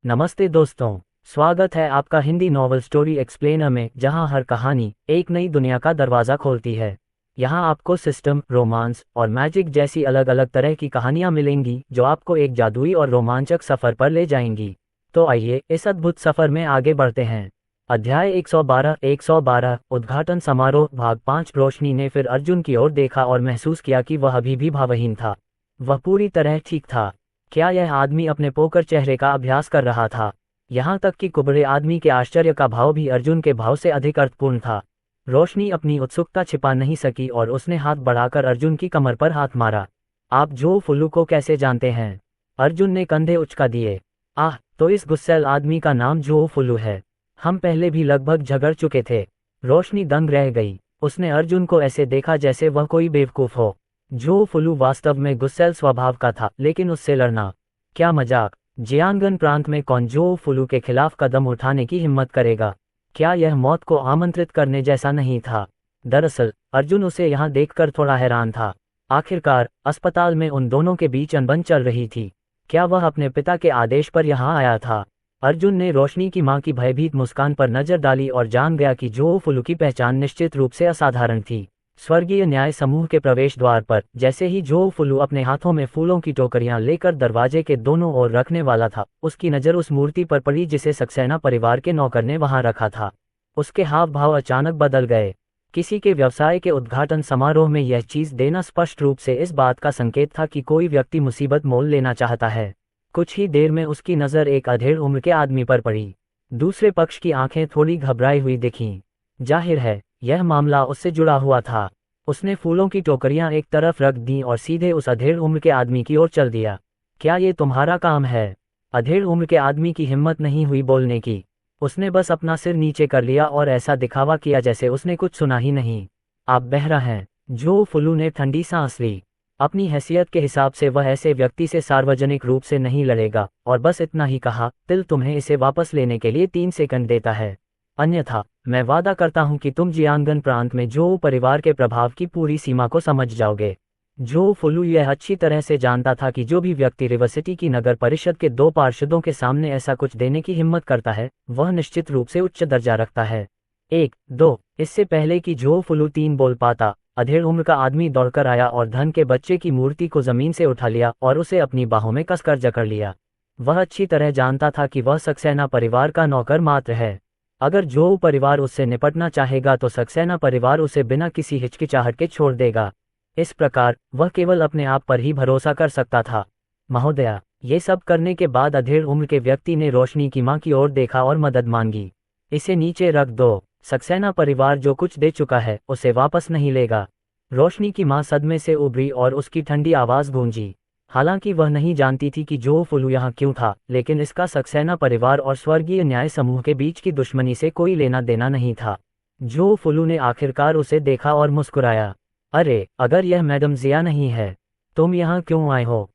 नमस्ते दोस्तों, स्वागत है आपका हिंदी नॉवल स्टोरी एक्सप्लेनर में, जहां हर कहानी एक नई दुनिया का दरवाज़ा खोलती है। यहां आपको सिस्टम, रोमांस और मैजिक जैसी अलग अलग तरह की कहानियां मिलेंगी जो आपको एक जादुई और रोमांचक सफ़र पर ले जाएंगी। तो आइए इस अद्भुत सफ़र में आगे बढ़ते हैं। अध्याय 112 उद्घाटन समारोह भाग 5। रोशनी ने फिर अर्जुन की ओर देखा और महसूस किया कि वह अभी भी भावहीन था। वह पूरी तरह ठीक था। क्या यह आदमी अपने पोकर चेहरे का अभ्यास कर रहा था? यहाँ तक कि कुबड़े आदमी के आश्चर्य का भाव भी अर्जुन के भाव से अधिक अर्थपूर्ण था। रोशनी अपनी उत्सुकता छिपा नहीं सकी और उसने हाथ बढ़ाकर अर्जुन की कमर पर हाथ मारा। आप जो फुल्लू को कैसे जानते हैं? अर्जुन ने कंधे उचका दिए। आह, तो इस गुस्सैल आदमी का नाम जो फुल्लू है। हम पहले भी लगभग झगड़ चुके थे। रोशनी दंग रह गई। उसने अर्जुन को ऐसे देखा जैसे वह कोई बेवकूफ़ हो। जो फुल्लू वास्तव में गुस्सैल स्वभाव का था, लेकिन उससे लड़ना, क्या मजाक। जियांगन प्रांत में कौन जो फुल्लू के खिलाफ कदम उठाने की हिम्मत करेगा? क्या यह मौत को आमंत्रित करने जैसा नहीं था? दरअसल अर्जुन उसे यहाँ देखकर थोड़ा हैरान था। आखिरकार अस्पताल में उन दोनों के बीच अनबन चल रही थी। क्या वह अपने पिता के आदेश पर यहाँ आया था? अर्जुन ने रोशनी की मां की भयभीत मुस्कान पर नजर डाली और जान गया कि जो फुल्लू की पहचान निश्चित रूप से असाधारण थी। स्वर्गीय न्याय समूह के प्रवेश द्वार पर जैसे ही जो फुल्लू अपने हाथों में फूलों की टोकरियां लेकर दरवाजे के दोनों ओर रखने वाला था, उसकी नज़र उस मूर्ति पर पड़ी जिसे सक्सेना परिवार के नौकर ने वहां रखा था। उसके हाव भाव अचानक बदल गए। किसी के व्यवसाय के उद्घाटन समारोह में यह चीज देना स्पष्ट रूप से इस बात का संकेत था कि कोई व्यक्ति मुसीबत मोल लेना चाहता है। कुछ ही देर में उसकी नज़र एक अधेड़ उम्र के आदमी पर पड़ी। दूसरे पक्ष की आंखें थोड़ी घबराई हुई दिखीं। जाहिर है यह मामला उससे जुड़ा हुआ था। उसने फूलों की टोकरियां एक तरफ रख दी और सीधे उस अधेड़ उम्र के आदमी की ओर चल दिया। क्या ये तुम्हारा काम है? अधेड़ उम्र के आदमी की हिम्मत नहीं हुई बोलने की। उसने बस अपना सिर नीचे कर लिया और ऐसा दिखावा किया जैसे उसने कुछ सुना ही नहीं। आप बहरा हैं। जो फुल्लू ने ठंडी सांस ली। अपनी हैसियत के हिसाब से वह ऐसे व्यक्ति से सार्वजनिक रूप से नहीं लड़ेगा, और बस इतना ही कहा, तिल तुम्हें इसे वापस लेने के लिए 3 सेकंड देता है, अन्यथा मैं वादा करता हूं कि तुम जियांगन प्रांत में जो परिवार के प्रभाव की पूरी सीमा को समझ जाओगे। जो फुल्लू यह अच्छी तरह से जानता था कि जो भी व्यक्ति रिवर्सिटी की नगर परिषद के 2 पार्षदों के सामने ऐसा कुछ देने की हिम्मत करता है, वह निश्चित रूप से उच्च दर्जा रखता है। 1-2 इससे पहले कि जो फुल्लू 3 बोल पाता, अधेड़ उम्र का आदमी दौड़कर आया और धन के बच्चे की मूर्ति को जमीन से उठा लिया और उसे अपनी बाहों में कसकर जकड़ लिया। वह अच्छी तरह जानता था कि वह सक्सेना परिवार का नौकर मात्र है। अगर जो परिवार उससे निपटना चाहेगा तो सक्सेना परिवार उसे बिना किसी हिचकिचाहट के छोड़ देगा। इस प्रकार वह केवल अपने आप पर ही भरोसा कर सकता था। महोदया, ये सब करने के बाद अधेड़ उम्र के व्यक्ति ने रोशनी की मां की ओर देखा और मदद मांगी। इसे नीचे रख दो। सक्सेना परिवार जो कुछ दे चुका है उसे वापस नहीं लेगा। रोशनी की मां सदमे से उभरी और उसकी ठंडी आवाज गूंजी। हालांकि वह नहीं जानती थी कि जो फुल्लू यहाँ क्यों था, लेकिन इसका सक्सेना परिवार और स्वर्गीय न्याय समूह के बीच की दुश्मनी से कोई लेना देना नहीं था। जो फुल्लू ने आखिरकार उसे देखा और मुस्कुराया। अरे, अगर यह मैडम जिया नहीं है, तुम यहाँ क्यों आए हो?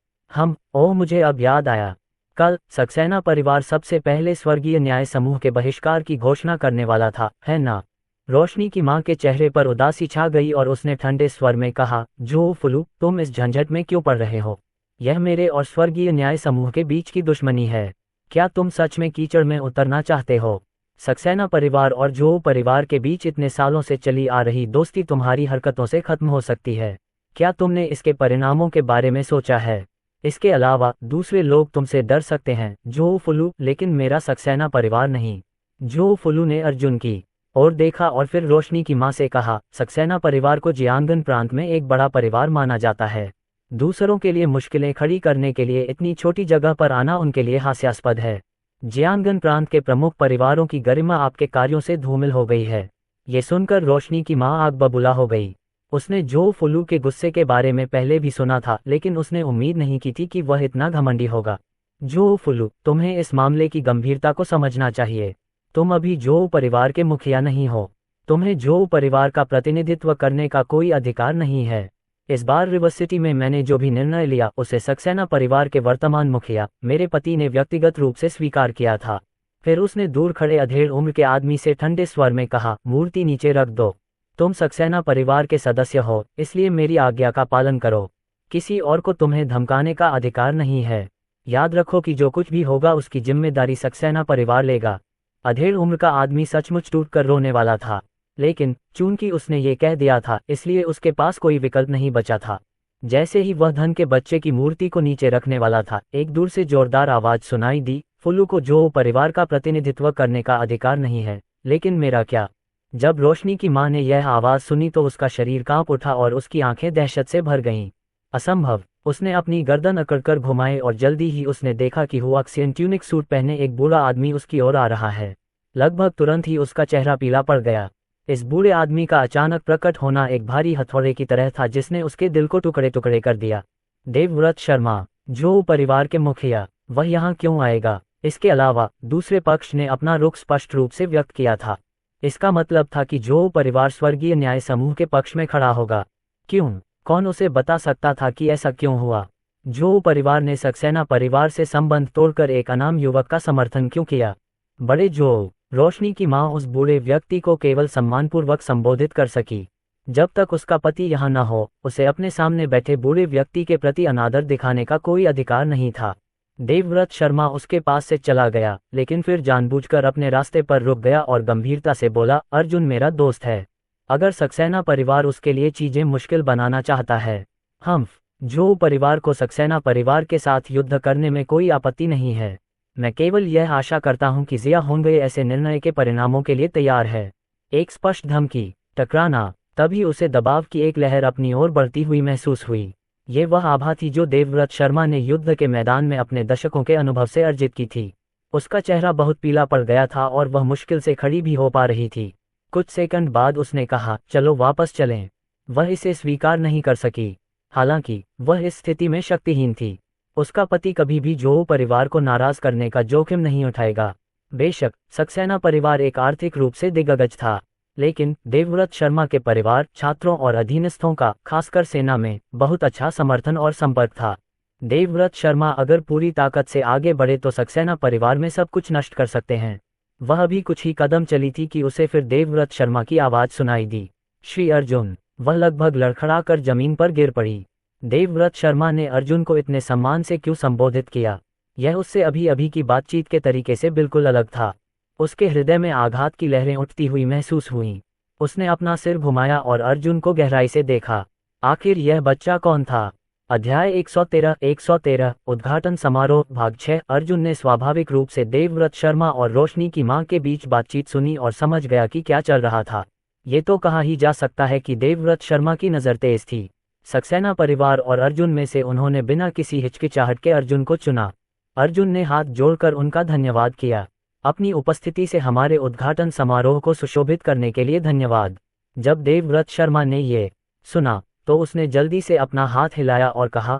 ओह, मुझे अब याद आया। कल सक्सेना परिवार सबसे पहले स्वर्गीय न्याय समूह के बहिष्कार की घोषणा करने वाला था, है ना? रोशनी की मां के चेहरे पर उदासी छा गई और उसने ठंडे स्वर में कहा, जो फुल्लू, तुम इस झंझट में क्यों पड़ रहे हो? यह मेरे और स्वर्गीय न्याय समूह के बीच की दुश्मनी है। क्या तुम सच में कीचड़ में उतरना चाहते हो? सक्सेना परिवार और जो परिवार के बीच इतने सालों से चली आ रही दोस्ती तुम्हारी हरकतों से खत्म हो सकती है। क्या तुमने इसके परिणामों के बारे में सोचा है? इसके अलावा दूसरे लोग तुमसे डर सकते हैं, जो फुल्लू, लेकिन मेरा सक्सेना परिवार नहीं। जो फुल्लू ने अर्जुन की ओर देखा और फिर रोशनी की मां से कहा, सक्सेना परिवार को जियांगन प्रांत में एक बड़ा परिवार माना जाता है। दूसरों के लिए मुश्किलें खड़ी करने के लिए इतनी छोटी जगह पर आना उनके लिए हास्यास्पद है। जियांगन प्रांत के प्रमुख परिवारों की गरिमा आपके कार्यों से धूमिल हो गई है। ये सुनकर रोशनी की मां आग बबूला हो गई। उसने जो फुल्लू के गुस्से के बारे में पहले भी सुना था, लेकिन उसने उम्मीद नहीं की थी कि वह इतना घमंडी होगा। जो फुल्लू, तुम्हें इस मामले की गंभीरता को समझना चाहिए। तुम अभी जो परिवार के मुखिया नहीं हो। तुम्हें जो परिवार का प्रतिनिधित्व करने का कोई अधिकार नहीं है। इस बार रिवर्सिटी में मैंने जो भी निर्णय लिया उसे सक्सेना परिवार के वर्तमान मुखिया, मेरे पति ने व्यक्तिगत रूप से स्वीकार किया था। फिर उसने दूर खड़े अधेड़ उम्र के आदमी से ठंडे स्वर में कहा, मूर्ति नीचे रख दो। तुम सक्सेना परिवार के सदस्य हो, इसलिए मेरी आज्ञा का पालन करो। किसी और को तुम्हें धमकाने का अधिकार नहीं है। याद रखो कि जो कुछ भी होगा उसकी जिम्मेदारी सक्सेना परिवार लेगा। अधेड़ उम्र का आदमी सचमुच टूट कर रोने वाला था, लेकिन चूंकि उसने ये कह दिया था इसलिए उसके पास कोई विकल्प नहीं बचा था। जैसे ही वह धन के बच्चे की मूर्ति को नीचे रखने वाला था, एक दूर से जोरदार आवाज सुनाई दी, फुल्लू को जो परिवार का प्रतिनिधित्व करने का अधिकार नहीं है, लेकिन मेरा क्या। जब रोशनी की मां ने यह आवाज सुनी तो उसका शरीर कांप उठा और उसकी आंखें दहशत से भर गईं। असंभव। उसने अपनी गर्दन अकड़कर घुमाई और जल्दी ही उसने देखा कि हुआक्सियन ट्यूनिक सूट पहने एक बूढ़ा आदमी उसकी ओर आ रहा है। लगभग तुरंत ही उसका चेहरा पीला पड़ गया। इस बूढ़े आदमी का अचानक प्रकट होना एक भारी हथौड़े की तरह था जिसने उसके दिल को टुकड़े टुकड़े कर दिया। देवव्रत शर्मा, जो परिवार के मुखिया, वह यहाँ क्यों आएगा? इसके अलावा दूसरे पक्ष ने अपना रुख स्पष्ट रूप से व्यक्त किया था। इसका मतलब था कि जो परिवार स्वर्गीय न्याय समूह के पक्ष में खड़ा होगा। क्यों? कौन उसे बता सकता था कि ऐसा क्यों हुआ? जो परिवार ने सक्सेना परिवार से संबंध तोड़कर एक अनाम युवक का समर्थन क्यों किया? बड़े जो रोशनी की मां उस बूढ़े व्यक्ति को केवल सम्मानपूर्वक संबोधित कर सकी। जब तक उसका पति यहाँ न हो, उसे अपने सामने बैठे बूढ़े व्यक्ति के प्रति अनादर दिखाने का कोई अधिकार नहीं था। देवव्रत शर्मा उसके पास से चला गया, लेकिन फिर जानबूझकर अपने रास्ते पर रुक गया और गंभीरता से बोला, अर्जुन मेरा दोस्त है। अगर सक्सेना परिवार उसके लिए चीजें मुश्किल बनाना चाहता है, हम जो परिवार को सक्सेना परिवार के साथ युद्ध करने में कोई आपत्ति नहीं है। मैं केवल यह आशा करता हूं कि जिया होंगे ऐसे निर्णय के परिणामों के लिए तैयार है। एक स्पष्ट धमकी, टकराना। तभी उसे दबाव की एक लहर अपनी ओर बढ़ती हुई महसूस हुई। ये वह आभा थी जो देवव्रत शर्मा ने युद्ध के मैदान में अपने दशकों के अनुभव से अर्जित की थी। उसका चेहरा बहुत पीला पड़ गया था और वह मुश्किल से खड़ी भी हो पा रही थी। कुछ सेकंड बाद उसने कहा, चलो वापस चलें। वह इसे स्वीकार नहीं कर सकी। हालांकि वह इस स्थिति में शक्तिहीन थी। उसका पति कभी भी जो परिवार को नाराज करने का जोखिम नहीं उठाएगा। बेशक सक्सेना परिवार एक आर्थिक रूप से दिग्गज था, लेकिन देवव्रत शर्मा के परिवार, छात्रों और अधीनस्थों का, खासकर सेना में, बहुत अच्छा समर्थन और संपर्क था। देवव्रत शर्मा अगर पूरी ताकत से आगे बढ़े तो सक्सेना परिवार में सब कुछ नष्ट कर सकते हैं। वह अभी कुछ ही कदम चली थी कि उसे फिर देवव्रत शर्मा की आवाज सुनाई दी, श्री अर्जुन। वह लगभग लड़खड़ाकर जमीन पर गिर पड़ी। देवव्रत शर्मा ने अर्जुन को इतने सम्मान से क्यों संबोधित किया? यह उससे अभी अभी की बातचीत के तरीके से बिल्कुल अलग था। उसके हृदय में आघात की लहरें उठती हुई महसूस हुईं। उसने अपना सिर घुमाया और अर्जुन को गहराई से देखा। आखिर यह बच्चा कौन था? अध्याय 113 उद्घाटन समारोह भाग 6। अर्जुन ने स्वाभाविक रूप से देवव्रत शर्मा और रोशनी की मां के बीच बातचीत सुनी और समझ गया कि क्या चल रहा था। ये तो कहा ही जा सकता है कि देवव्रत शर्मा की नज़र तेज थी। सक्सेना परिवार और अर्जुन में से उन्होंने बिना किसी हिचकिचाहट के अर्जुन को चुना। अर्जुन ने हाथ जोड़कर उनका धन्यवाद किया। अपनी उपस्थिति से हमारे उद्घाटन समारोह को सुशोभित करने के लिए धन्यवाद। जब देवव्रत शर्मा ने ये सुना तो उसने जल्दी से अपना हाथ हिलाया और कहा,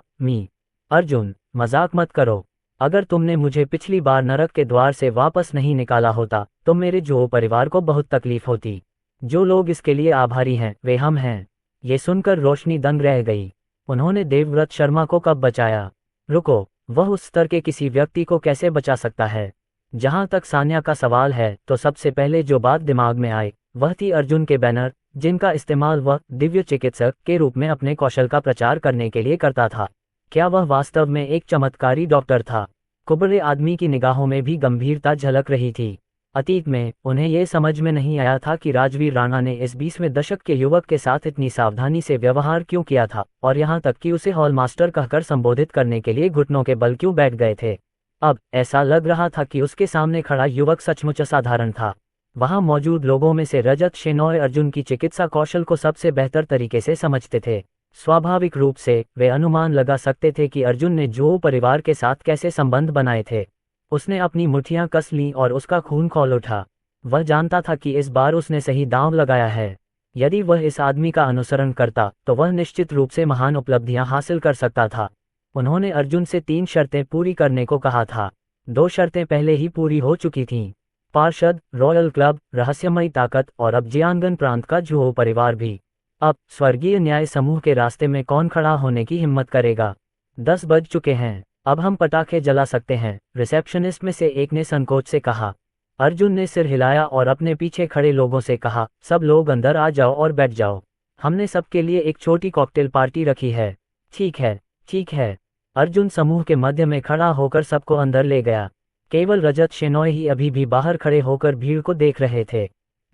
अर्जुन, मजाक मत करो। अगर तुमने मुझे पिछली बार नरक के द्वार से वापस नहीं निकाला होता तो मेरे जो परिवार को बहुत तकलीफ होती। जो लोग इसके लिए आभारी हैं वे हम हैं। ये सुनकर रोशनी दंग रह गई। उन्होंने देवव्रत शर्मा को कब बचाया? रुको, वह उस स्तर के किसी व्यक्ति को कैसे बचा सकता है? जहां तक सान्या का सवाल है तो सबसे पहले जो बात दिमाग में आई वह थी अर्जुन के बैनर, जिनका इस्तेमाल वह दिव्य चिकित्सक के रूप में अपने कौशल का प्रचार करने के लिए करता था। क्या वह वास्तव में एक चमत्कारी डॉक्टर था? कुबड़े आदमी की निगाहों में भी गंभीरता झलक रही थी। अतीत में उन्हें यह समझ में नहीं आया था कि राजवीर राणा ने इस 20वें दशक के युवक के साथ इतनी सावधानी से व्यवहार क्यों किया था, और यहाँ तक कि उसे हॉल मास्टर कहकर संबोधित करने के लिए घुटनों के बल क्यों बैठ गए थे। अब ऐसा लग रहा था कि उसके सामने खड़ा युवक सचमुच असाधारण था। वहां मौजूद लोगों में से रजत शेनॉय अर्जुन की चिकित्सा कौशल को सबसे बेहतर तरीके से समझते थे। स्वाभाविक रूप से वे अनुमान लगा सकते थे कि अर्जुन ने जो परिवार के साथ कैसे संबंध बनाए थे। उसने अपनी मुट्ठियां कस लीं और उसका खून खौल उठा। वह जानता था कि इस बार उसने सही दांव लगाया है। यदि वह इस आदमी का अनुसरण करता तो वह निश्चित रूप से महान उपलब्धियां हासिल कर सकता था। उन्होंने अर्जुन से 3 शर्तें पूरी करने को कहा था। 2 शर्तें पहले ही पूरी हो चुकी थीं। पार्षद, रॉयल क्लब, रहस्यमयी ताकत और अब जियांगन प्रांत का जुहो परिवार भी। अब स्वर्गीय न्याय समूह के रास्ते में कौन खड़ा होने की हिम्मत करेगा? 10 बज चुके हैं, अब हम पटाखे जला सकते हैं, रिसेप्शनिस्ट में से एक ने संकोच से कहा। अर्जुन ने सिर हिलाया और अपने पीछे खड़े लोगों से कहा, सब लोग अंदर आ जाओ और बैठ जाओ। हमने सबके लिए एक छोटी कॉकटेल पार्टी रखी है। ठीक है, ठीक है। अर्जुन समूह के मध्य में खड़ा होकर सबको अंदर ले गया। केवल रजत शेनॉय ही अभी भी बाहर खड़े होकर भीड़ को देख रहे थे।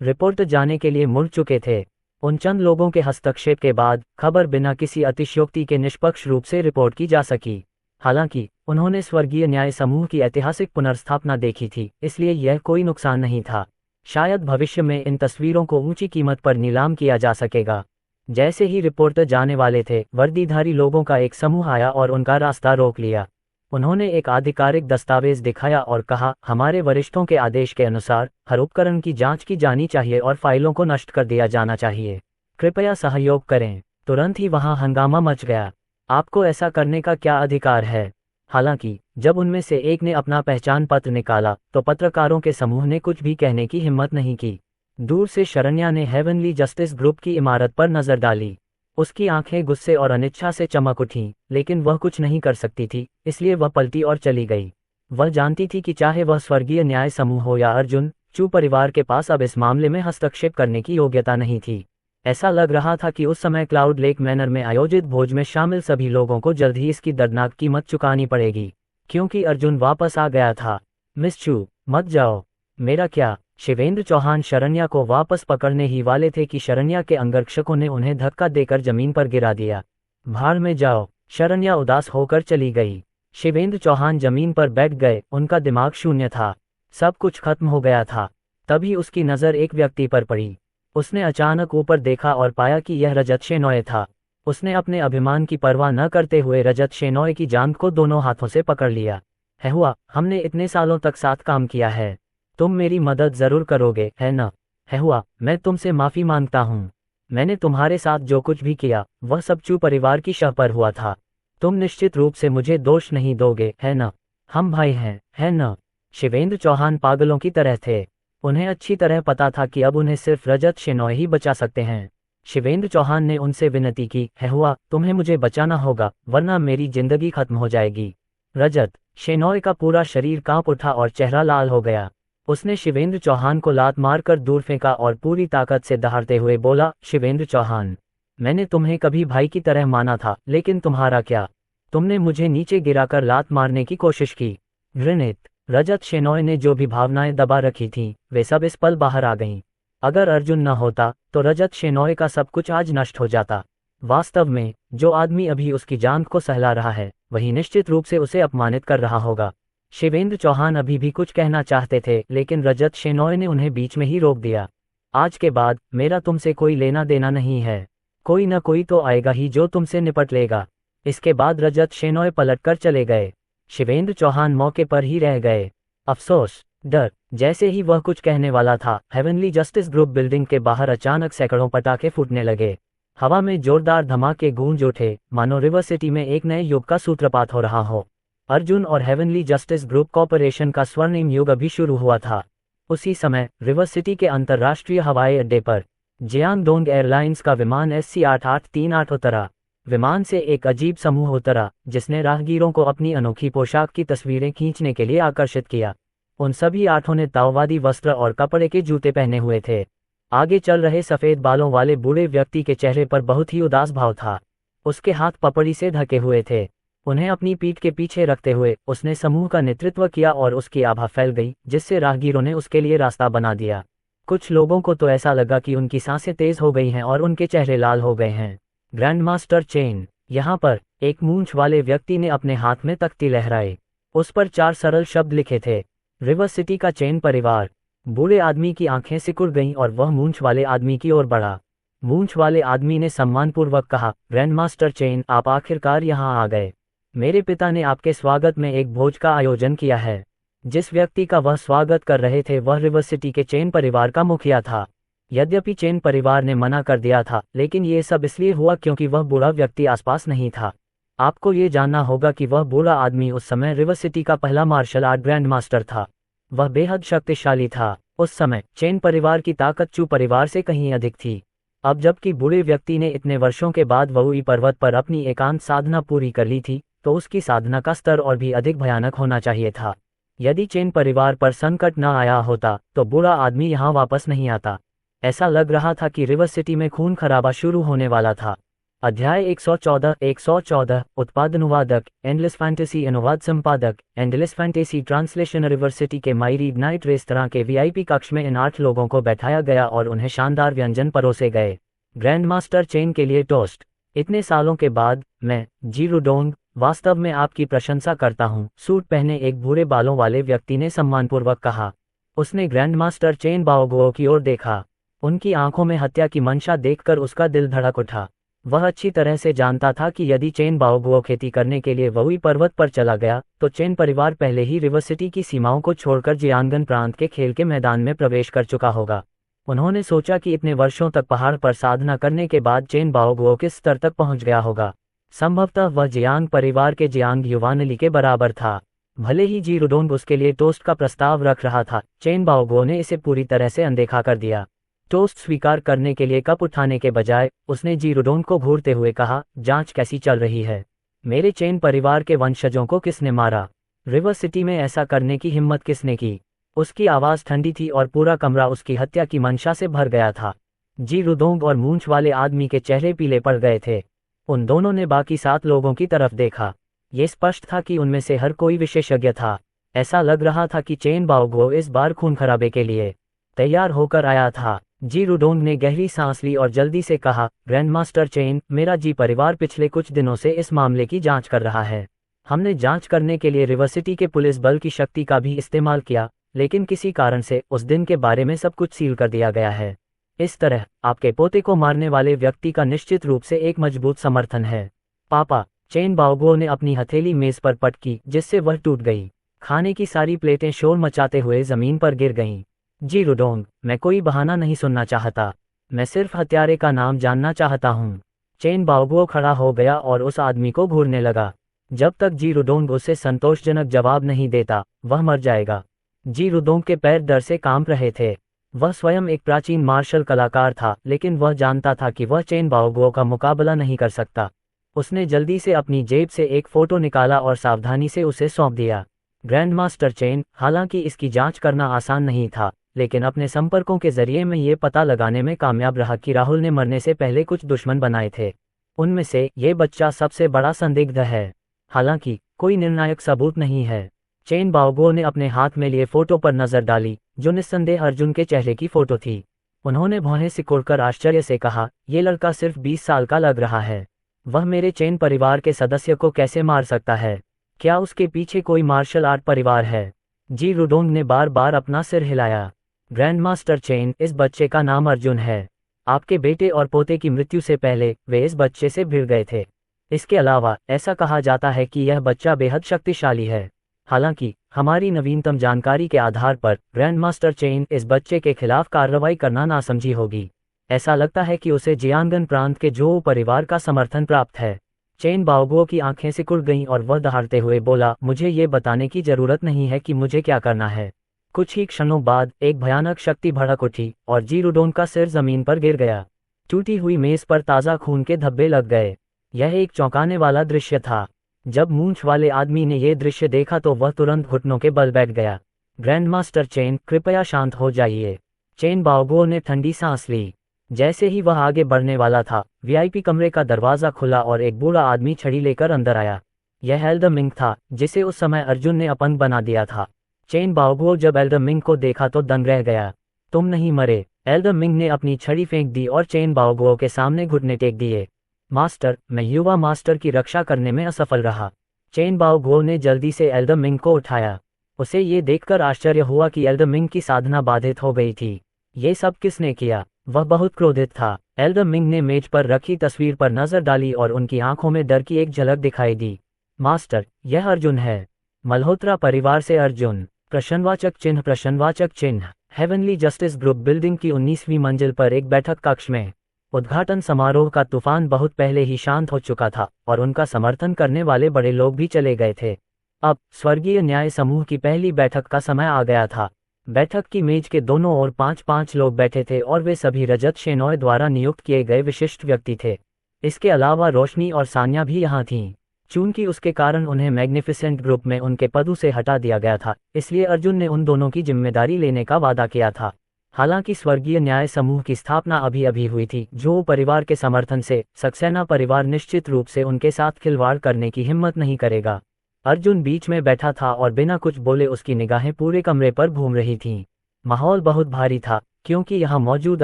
रिपोर्टर जाने के लिए मुड़ चुके थे। उन चंद लोगों के हस्तक्षेप के बाद खबर बिना किसी अतिशयोक्ति के निष्पक्ष रूप से रिपोर्ट की जा सकी। हालांकि उन्होंने स्वर्गीय न्याय समूह की ऐतिहासिक पुनर्स्थापना देखी थी, इसलिए यह कोई नुकसान नहीं था। शायद भविष्य में इन तस्वीरों को ऊंची कीमत पर नीलाम किया जा सकेगा। जैसे ही रिपोर्टर जाने वाले थे, वर्दीधारी लोगों का एक समूह आया और उनका रास्ता रोक लिया। उन्होंने एक आधिकारिक दस्तावेज दिखाया और कहा, हमारे वरिष्ठों के आदेश के अनुसार हर उपकरण की जांच की जानी चाहिए और फाइलों को नष्ट कर दिया जाना चाहिए। कृपया सहयोग करें। तुरंत ही वहां हंगामा मच गया। आपको ऐसा करने का क्या अधिकार है? हालांकि जब उनमें से एक ने अपना पहचान पत्र निकाला तो पत्रकारों के समूह ने कुछ भी कहने की हिम्मत नहीं की। दूर से शरण्या ने हेवनली जस्टिस ग्रुप की इमारत पर नजर डाली। उसकी आंखें गुस्से और अनिच्छा से चमक उठीं, लेकिन वह कुछ नहीं कर सकती थी, इसलिए वह पलटी और चली गई। वह जानती थी कि चाहे वह स्वर्गीय न्याय समूह हो या अर्जुन, चू परिवार के पास अब इस मामले में हस्तक्षेप करने की योग्यता नहीं थी। ऐसा लग रहा था कि उस समय क्लाउड लेक मैनर में आयोजित भोज में शामिल सभी लोगों को जल्द ही इसकी दर्दनाक कीमत चुकानी पड़ेगी, क्योंकि अर्जुन वापस आ गया था। मिस चू, मत जाओ। मेरा क्या? शिवेंद्र चौहान शरण्या को वापस पकड़ने ही वाले थे कि शरण्या के अंगरक्षकों ने उन्हें धक्का देकर जमीन पर गिरा दिया। भाड़ में जाओ। शरण्या उदास होकर चली गई। शिवेंद्र चौहान जमीन पर बैठ गए। उनका दिमाग शून्य था। सब कुछ खत्म हो गया था। तभी उसकी नज़र एक व्यक्ति पर पड़ी। उसने अचानक ऊपर देखा और पाया कि यह रजत शेनॉय था। उसने अपने अभिमान की परवाह न करते हुए रजत शेनॉय की जांघ को दोनों हाथों से पकड़ लिया। है हुआ, हमने इतने सालों तक साथ काम किया है। तुम मेरी मदद जरूर करोगे, है न? है हुआ, मैं तुमसे माफी मांगता हूँ। मैंने तुम्हारे साथ जो कुछ भी किया वह सब चू परिवार की शह पर हुआ था। तुम निश्चित रूप से मुझे दोष नहीं दोगे, है न? हम भाई हैं, है न? शिवेंद्र चौहान पागलों की तरह थे। उन्हें अच्छी तरह पता था कि अब उन्हें सिर्फ रजत शेनॉय ही बचा सकते हैं। शिवेंद्र चौहान ने उनसे विनती की, है हुआ, तुम्हें मुझे बचाना होगा, वरना मेरी जिंदगी खत्म हो जाएगी। रजत शेनॉय का पूरा शरीर कांप उठा और चेहरा लाल हो गया। उसने शिवेंद्र चौहान को लात मारकर दूर फेंका और पूरी ताकत से दहाड़ते हुए बोला, शिवेंद्र चौहान, मैंने तुम्हें कभी भाई की तरह माना था, लेकिन तुम्हारा क्या? तुमने मुझे नीचे गिराकर लात मारने की कोशिश की। घृणित। रजत शेनॉय ने जो भी भावनाएं दबा रखी थीं, वे सब इस पल बाहर आ गईं। अगर अर्जुन न होता तो रजत शेनॉय का सब कुछ आज नष्ट हो जाता। वास्तव में जो आदमी अभी उसकी जान को सहला रहा है, वही निश्चित रूप से उसे अपमानित कर रहा होगा। शिवेंद्र चौहान अभी भी कुछ कहना चाहते थे, लेकिन रजत शेनॉय ने उन्हें बीच में ही रोक दिया। आज के बाद मेरा तुमसे कोई लेना देना नहीं है। कोई न कोई तो आएगा ही जो तुमसे निपट लेगा। इसके बाद रजत शेनॉय पलटकर चले गए। शिवेंद्र चौहान मौके पर ही रह गए। अफसोस, डर। जैसे ही वह कुछ कहने वाला था, हेवनली जस्टिस ग्रुप बिल्डिंग के बाहर अचानक सैकड़ों पटाखे फूटने लगे। हवा में जोरदार धमाके गूंज उठे, मानो रिवर सिटी में एक नए युग का सूत्रपात हो रहा हो। अर्जुन और हेवनली जस्टिस ग्रुप कॉरपोरेशन का स्वर्णिम युग अभी शुरू हुआ था। उसी समय रिवर सिटी के अंतर्राष्ट्रीय हवाई अड्डे पर जियांगडोंग एयरलाइंस का विमान SC8838 उतरा। विमान से एक अजीब समूह उतरा, जिसने राहगीरों को अपनी अनोखी पोशाक की तस्वीरें खींचने के लिए आकर्षित किया। उन सभी 8 ने ताओवादी वस्त्र और कपड़े के जूते पहने हुए थे। आगे चल रहे सफ़ेद बालों वाले बूढ़े व्यक्ति के चेहरे पर बहुत ही उदास भाव था। उसके हाथ पपड़ी से ढके हुए थे। उन्हें अपनी पीठ के पीछे रखते हुए उसने समूह का नेतृत्व किया और उसकी आभा फैल गई, जिससे राहगीरों ने उसके लिए रास्ता बना दिया। कुछ लोगों को तो ऐसा लगा कि उनकी सांसें तेज हो गई हैं और उनके चेहरे लाल हो गए हैं। Grand master chain. यहाँ पर एक मूंछ वाले व्यक्ति ने अपने हाथ में तख्ती लहराई। उस पर 4 सरल शब्द लिखे थे, रिवर सिटी का चेन परिवार। बूढ़े आदमी की आंखें सिकुड़ गईं और वह मूंछ वाले आदमी की ओर बढ़ा। मूंछ वाले आदमी ने सम्मानपूर्वक कहा, ग्रैंड मास्टर चेन, आप आखिरकार यहाँ आ गए। मेरे पिता ने आपके स्वागत में एक भोज का आयोजन किया है। जिस व्यक्ति का वह स्वागत कर रहे थे वह रिवर सिटी के चेन परिवार का मुखिया था। यद्यपि चेन परिवार ने मना कर दिया था, लेकिन ये सब इसलिए हुआ क्योंकि वह बूढ़ा व्यक्ति आसपास नहीं था। आपको ये जानना होगा कि वह बूढ़ा आदमी उस समय रिवर सिटी का पहला मार्शल आर्ट ग्रैंड मास्टर था। वह बेहद शक्तिशाली था। उस समय चेन परिवार की ताकत चू परिवार से कहीं अधिक थी। अब जबकि बूढ़े व्यक्ति ने इतने वर्षों के बाद वहुई पर्वत पर अपनी एकांत साधना पूरी कर ली थी, तो उसकी साधना का स्तर और भी अधिक भयानक होना चाहिए था। यदि चेन परिवार पर संकट न आया होता तो बूढ़ा आदमी यहाँ वापस नहीं आता। ऐसा लग रहा था कि रिवर सिटी में खून खराबा शुरू होने वाला था। अध्याय 114 उत्पाद अनुवादक एंडलेस फैंटेसी अनुवाद संपादक endless fantasy translation. River city के मायरी नाइट रेस्तरां के वीआईपी कक्ष में इन 8 लोगों को बैठाया गया और उन्हें शानदार व्यंजन परोसे गए। ग्रैंड मास्टर चेन के लिए टोस्ट। इतने सालों के बाद मैं जी रुडोंग वास्तव में आपकी प्रशंसा करता हूँ, सूट पहने एक भूरे बालों वाले व्यक्ति ने सम्मानपूर्वक कहा। उसने ग्रैंड मास्टर चेन बाओगुओ की ओर देखा। उनकी आंखों में हत्या की मंशा देखकर उसका दिल धड़क उठा। वह अच्छी तरह से जानता था कि यदि चेन बाओगुओ खेती करने के लिए वुई पर्वत पर चला गया तो चेन परिवार पहले ही रिवर सिटी की सीमाओं को छोड़कर जियांगन प्रांत के खेल के मैदान में प्रवेश कर चुका होगा। उन्होंने सोचा कि इतने वर्षों तक पहाड़ पर साधना करने के बाद चेन बाओगुओ किस स्तर तक पहुंच गया होगा। संभवतः वह जियांग परिवार के जियांग युवानली के बराबर था। भले ही जी रुडोंग उसके लिए टोस्ट का प्रस्ताव रख रहा था, चेन बाओगुओ ने इसे पूरी तरह से अनदेखा कर दिया। टोस्ट स्वीकार करने के लिए कप उठाने के बजाय उसने जी रुडोंग को घूरते हुए कहा, जांच कैसी चल रही है? मेरे चेन परिवार के वंशजों को किसने मारा? रिवर सिटी में ऐसा करने की हिम्मत किसने की? उसकी आवाज़ ठंडी थी और पूरा कमरा उसकी हत्या की मंशा से भर गया था। जी रुडोंग और मूंछ वाले आदमी के चेहरे पीले पड़ गए थे। उन दोनों ने बाकी 7 लोगों की तरफ देखा। ये स्पष्ट था कि उनमें से हर कोई विशेषज्ञ था। ऐसा लग रहा था कि चेन बाओगुओ इस बार खून खराबे के लिए तैयार होकर आया था। जी रुडोंग ने गहरी सांस ली और जल्दी से कहा, ग्रैंड मास्टर चेन, मेरा जी परिवार पिछले कुछ दिनों से इस मामले की जांच कर रहा है। हमने जांच करने के लिए रिवर सिटी के पुलिस बल की शक्ति का भी इस्तेमाल किया, लेकिन किसी कारण से उस दिन के बारे में सब कुछ सील कर दिया गया है। इस तरह आपके पोते को मारने वाले व्यक्ति का निश्चित रूप से एक मजबूत समर्थन है। पापा, चेन बाओगुओ ने अपनी हथेली मेज पर पटकी, जिससे वह टूट गई। खाने की सारी प्लेटें शोर मचाते हुए जमीन पर गिर गईं। जी रुडोंग, मैं कोई बहाना नहीं सुनना चाहता। मैं सिर्फ हत्यारे का नाम जानना चाहता हूँ। चेन बाओगुओ खड़ा हो गया और उस आदमी को घूरने लगा। जब तक जी रुडोंग उसे संतोषजनक जवाब नहीं देता, वह मर जाएगा। जी रुडोंग के पैर डर से कांप रहे थे। वह स्वयं एक प्राचीन मार्शल कलाकार था, लेकिन वह जानता था कि वह चेन बाओगुओ का मुकाबला नहीं कर सकता। उसने जल्दी से अपनी जेब से एक फोटो निकाला और सावधानी से उसे सौंप दिया। ग्रैंड मास्टर चेन, हालांकि इसकी जांच करना आसान नहीं था, लेकिन अपने संपर्कों के जरिए मैं ये पता लगाने में कामयाब रहा कि राहुल ने मरने से पहले कुछ दुश्मन बनाए थे। उनमें से ये बच्चा सबसे बड़ा संदिग्ध है। हालांकि कोई निर्णायक सबूत नहीं है। चेन बाओगुओ ने अपने हाथ में लिए फोटो पर नजर डाली, जो निस्संदेह अर्जुन के चेहरे की फोटो थी। उन्होंने भौहें सिकुड़कर आश्चर्य से कहा, ये लड़का सिर्फ 20 साल का लग रहा है। वह मेरे चेन परिवार के सदस्य को कैसे मार सकता है? क्या उसके पीछे कोई मार्शल आर्ट परिवार है? जी रुडोंग ने बार बार अपना सिर हिलाया। ग्रैंड मास्टर चेन, इस बच्चे का नाम अर्जुन है। आपके बेटे और पोते की मृत्यु से पहले वे इस बच्चे से भिड़ गए थे। इसके अलावा ऐसा कहा जाता है कि यह बच्चा बेहद शक्तिशाली है। हालांकि हमारी नवीनतम जानकारी के आधार पर ग्रैंड मास्टर चेन, इस बच्चे के खिलाफ कार्रवाई करना नासमझी होगी। ऐसा लगता है कि उसे जियांगन प्रांत के जो परिवार का समर्थन प्राप्त है। चेन बाओगुओ की आंखें सिकुड़ गईं और वह दहाड़ते हुए बोला, मुझे ये बताने की जरूरत नहीं है कि मुझे क्या करना है। कुछ ही क्षणों बाद एक भयानक शक्ति भड़क उठी और जी रुडोंग का सिर जमीन पर गिर गया। टूटी हुई मेज पर ताज़ा खून के धब्बे लग गए। यह एक चौंकाने वाला दृश्य था। जब मूंछ वाले आदमी ने यह दृश्य देखा तो वह तुरंत घुटनों के बल बैठ गया। ग्रैंड मास्टर चेन, कृपया शांत हो जाइए। चेन बाओगुओ ने ठंडी सांस ली। जैसे ही वह आगे बढ़ने वाला था, वीआईपी कमरे का दरवाजा खुला और एक बूढ़ा आदमी छड़ी लेकर अंदर आया। यह एल्डर मिंग था, जिसे उस समय अर्जुन ने अपंग बना दिया था। चेन बाओगुओ जब एल्डर मिंग को देखा तो दंग रह गया। तुम नहीं मरे। एल्डर मिंग ने अपनी छड़ी फेंक दी और चेन बाओगुओ के सामने घुटने टेक दिए। मास्टर, मैं युवा मास्टर की रक्षा करने में असफल रहा। चेन बाओगुओ ने जल्दी से एल्डर मिंग को उठाया। उसे ये देखकर आश्चर्य हुआ कि एल्डर मिंग की साधना बाधित हो गई थी। ये सब किसने किया? वह बहुत क्रोधित था। एल्डर मिंग ने मेज पर रखी तस्वीर पर नजर डाली और उनकी आंखों में डर की एक झलक दिखाई दी। मास्टर, यह अर्जुन है। मल्होत्रा परिवार से अर्जुन। प्रश्नवाचक चिन्ह। हेवनली जस्टिस ग्रुप बिल्डिंग की 19वीं मंजिल पर एक बैठक कक्ष में उद्घाटन समारोह का तूफान बहुत पहले ही शांत हो चुका था और उनका समर्थन करने वाले बड़े लोग भी चले गए थे। अब स्वर्गीय न्याय समूह की पहली बैठक का समय आ गया था। बैठक की मेज के दोनों ओर 5-5 लोग बैठे थे और वे सभी रजत शेनॉय द्वारा नियुक्त किए गए विशिष्ट व्यक्ति थे। इसके अलावा रोशनी और सान्या भी यहाँ थीं। चूंकि उसके कारण उन्हें मैग्निफिसेंट ग्रुप में उनके पदों से हटा दिया गया था, इसलिए अर्जुन ने उन दोनों की जिम्मेदारी लेने का वादा किया था। हालांकि स्वर्गीय न्याय समूह की स्थापना अभी अभी हुई थी, जो परिवार के समर्थन से सक्सेना परिवार निश्चित रूप से उनके साथ खिलवाड़ करने की हिम्मत नहीं करेगा। अर्जुन बीच में बैठा था और बिना कुछ बोले उसकी निगाहें पूरे कमरे पर घूम रही थीं। माहौल बहुत भारी था, क्योंकि यहाँ मौजूद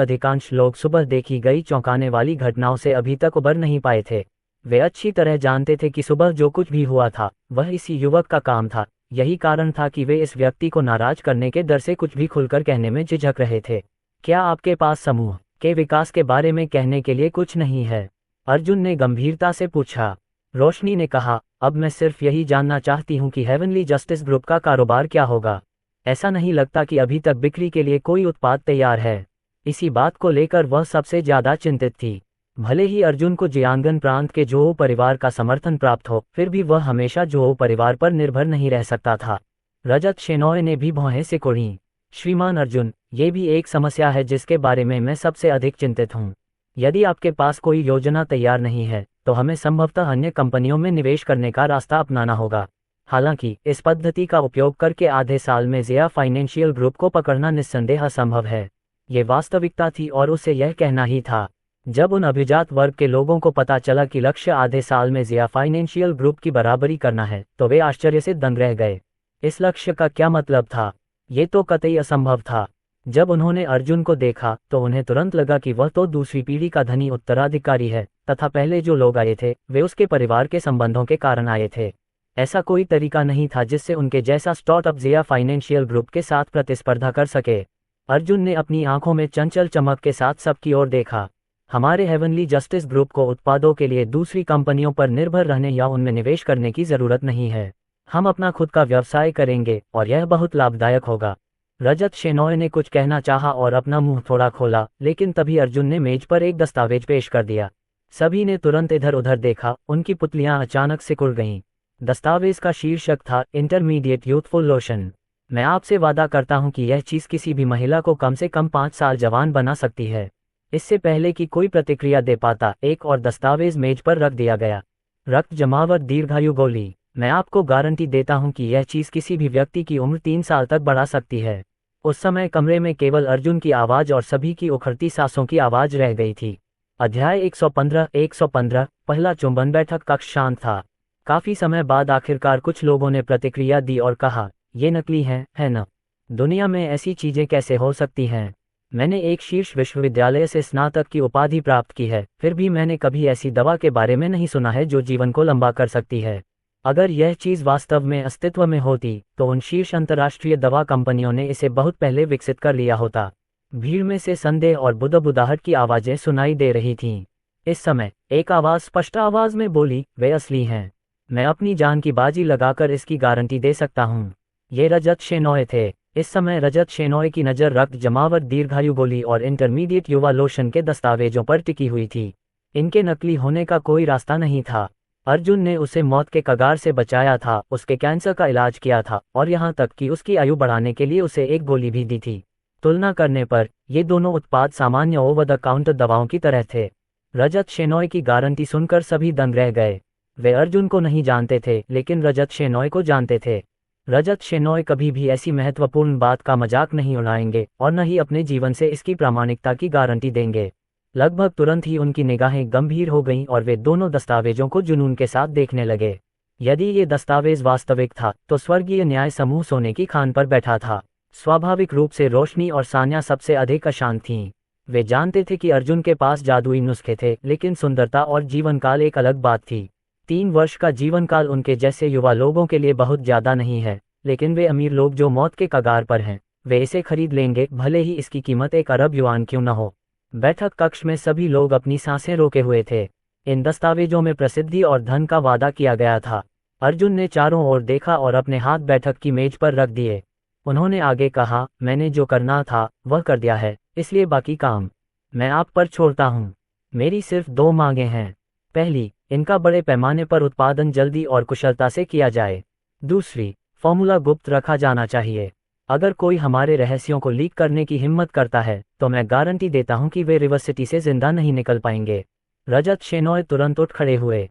अधिकांश लोग सुबह देखी गई चौंकाने वाली घटनाओं से अभी तक उबर नहीं पाए थे। वे अच्छी तरह जानते थे कि सुबह जो कुछ भी हुआ था वह इसी युवक का काम था। यही कारण था कि वे इस व्यक्ति को नाराज करने के डर से कुछ भी खुलकर कहने में झिझक रहे थे। क्या आपके पास समूह के विकास के बारे में कहने के लिए कुछ नहीं है? अर्जुन ने गंभीरता से पूछा। रोशनी ने कहा, अब मैं सिर्फ यही जानना चाहती हूँ कि हेवनली जस्टिस ग्रुप का कारोबार क्या होगा। ऐसा नहीं लगता कि अभी तक बिक्री के लिए कोई उत्पाद तैयार है। इसी बात को लेकर वह सबसे ज्यादा चिंतित थी। भले ही अर्जुन को जियांगन प्रांत के जोहो परिवार का समर्थन प्राप्त हो, फिर भी वह हमेशा जोहो परिवार पर निर्भर नहीं रह सकता था। रजत शेनॉय ने भी भौहें सिकोड़ी। श्रीमान अर्जुन, ये भी एक समस्या है जिसके बारे में मैं सबसे अधिक चिंतित हूँ। यदि आपके पास कोई योजना तैयार नहीं है तो हमें संभवतः अन्य कंपनियों में निवेश करने का रास्ता अपनाना होगा। हालांकि इस पद्धति का उपयोग करके आधे साल में ज़िया फाइनेंशियल ग्रुप को पकड़ना निस्संदेह असंभव है। ये वास्तविकता थी और उसे यह कहना ही था। जब उन अभिजात वर्ग के लोगों को पता चला कि लक्ष्य आधे साल में ज़िया फाइनेंशियल ग्रुप की बराबरी करना है, तो वे आश्चर्य से दंग रह गए। इस लक्ष्य का क्या मतलब था? ये तो कतई असंभव था। जब उन्होंने अर्जुन को देखा तो उन्हें तुरंत लगा कि वह तो दूसरी पीढ़ी का धनी उत्तराधिकारी है, तथा पहले जो लोग आए थे वे उसके परिवार के संबंधों के कारण आए थे। ऐसा कोई तरीका नहीं था जिससे उनके जैसा स्टार्टअप ज़िया फाइनेंशियल ग्रुप के साथ प्रतिस्पर्धा कर सके। अर्जुन ने अपनी आंखों में चंचल चमक के साथ सबकी ओर देखा। हमारे हेवनली जस्टिस ग्रुप को उत्पादों के लिए दूसरी कंपनियों पर निर्भर रहने या उनमें निवेश करने की जरूरत नहीं है। हम अपना खुद का व्यवसाय करेंगे और यह बहुत लाभदायक होगा। रजत शेनॉय ने कुछ कहना चाहा और अपना मुंह थोड़ा खोला, लेकिन तभी अर्जुन ने मेज पर एक दस्तावेज पेश कर दिया। सभी ने तुरंत इधर उधर देखा, उनकी पुतलियां अचानक सिकुड़ गईं। दस्तावेज का शीर्षक था इंटरमीडिएट यूथफुल लोशन। मैं आपसे वादा करता हूं कि यह चीज किसी भी महिला को कम से कम 5 साल जवान बना सकती है। इससे पहले कि कोई प्रतिक्रिया दे पाता, एक और दस्तावेज मेज पर रख दिया गया। रक्त जमावट दीर्घायु गोली। मैं आपको गारंटी देता हूं कि यह चीज किसी भी व्यक्ति की उम्र 3 साल तक बढ़ा सकती है। उस समय कमरे में केवल अर्जुन की आवाज और सभी की उखड़ती सांसों की आवाज रह गई थी। अध्याय 115 पहला चुंबन। बैठक कक्ष शांत था। काफी समय बाद आखिरकार कुछ लोगों ने प्रतिक्रिया दी और कहा, ये नकली है न? दुनिया में ऐसी चीजें कैसे हो सकती हैं? मैंने एक शीर्ष विश्वविद्यालय से स्नातक की उपाधि प्राप्त की है, फिर भी मैंने कभी ऐसी दवा के बारे में नहीं सुना है जो जीवन को लंबा कर सकती है। अगर यह चीज वास्तव में अस्तित्व में होती तो उन शीर्ष अंतर्राष्ट्रीय दवा कंपनियों ने इसे बहुत पहले विकसित कर लिया होता। भीड़ में से संदेह और बुदबुदाहट की आवाजें सुनाई दे रही थीं। इस समय एक आवाज स्पष्ट आवाज में बोली, वे असली हैं। मैं अपनी जान की बाजी लगाकर इसकी गारंटी दे सकता हूँ। ये रजत शेनॉय थे। इस समय रजत शेनॉय की नज़र रक्त जमावट दीर्घायु गोली और इंटरमीडिएट युवा लोशन के दस्तावेजों पर टिकी हुई थी। इनके नकली होने का कोई रास्ता नहीं था। अर्जुन ने उसे मौत के कगार से बचाया था, उसके कैंसर का इलाज किया था और यहाँ तक कि उसकी आयु बढ़ाने के लिए उसे एक गोली भी दी थी। तुलना करने पर ये दोनों उत्पाद सामान्य ओवर द काउंटर दवाओं की तरह थे। रजत शेनॉय की गारंटी सुनकर सभी दंग रह गए। वे अर्जुन को नहीं जानते थे, लेकिन रजत शेनॉय को जानते थे। रजत शेनॉय कभी भी ऐसी महत्वपूर्ण बात का मजाक नहीं उड़ाएंगे और न ही अपने जीवन से इसकी प्रामाणिकता की गारंटी देंगे। लगभग तुरंत ही उनकी निगाहें गंभीर हो गईं और वे दोनों दस्तावेजों को जुनून के साथ देखने लगे। यदि ये दस्तावेज वास्तविक था तो स्वर्गीय न्याय समूह सोने की खान पर बैठा था। स्वाभाविक रूप से रोशनी और सान्या सबसे अधिक अशांत थीं। वे जानते थे कि अर्जुन के पास जादुई नुस्खे थे, लेकिन सुंदरता और जीवनकाल एक अलग बात थी। 3 वर्ष का जीवनकाल उनके जैसे युवा लोगों के लिए बहुत ज्यादा नहीं है, लेकिन वे अमीर लोग जो मौत के कगार पर हैं, वे इसे खरीद लेंगे, भले ही इसकी कीमत 1 अरब युआन क्यों न हो। बैठक कक्ष में सभी लोग अपनी सांसें रोके हुए थे। इन दस्तावेजों में प्रसिद्धि और धन का वादा किया गया था। अर्जुन ने चारों ओर देखा और अपने हाथ बैठक की मेज पर रख दिए। उन्होंने आगे कहा, मैंने जो करना था वह कर दिया है, इसलिए बाकी काम मैं आप पर छोड़ता हूँ। मेरी सिर्फ 2 मांगें हैं। पहली, इनका बड़े पैमाने पर उत्पादन जल्दी और कुशलता से किया जाए। दूसरी, फॉर्मूला गुप्त रखा जाना चाहिए। अगर कोई हमारे रहस्यों को लीक करने की हिम्मत करता है तो मैं गारंटी देता हूं कि वे रिवर्सिटी से जिंदा नहीं निकल पाएंगे। रजत शेनॉय तुरंत उठ खड़े हुए।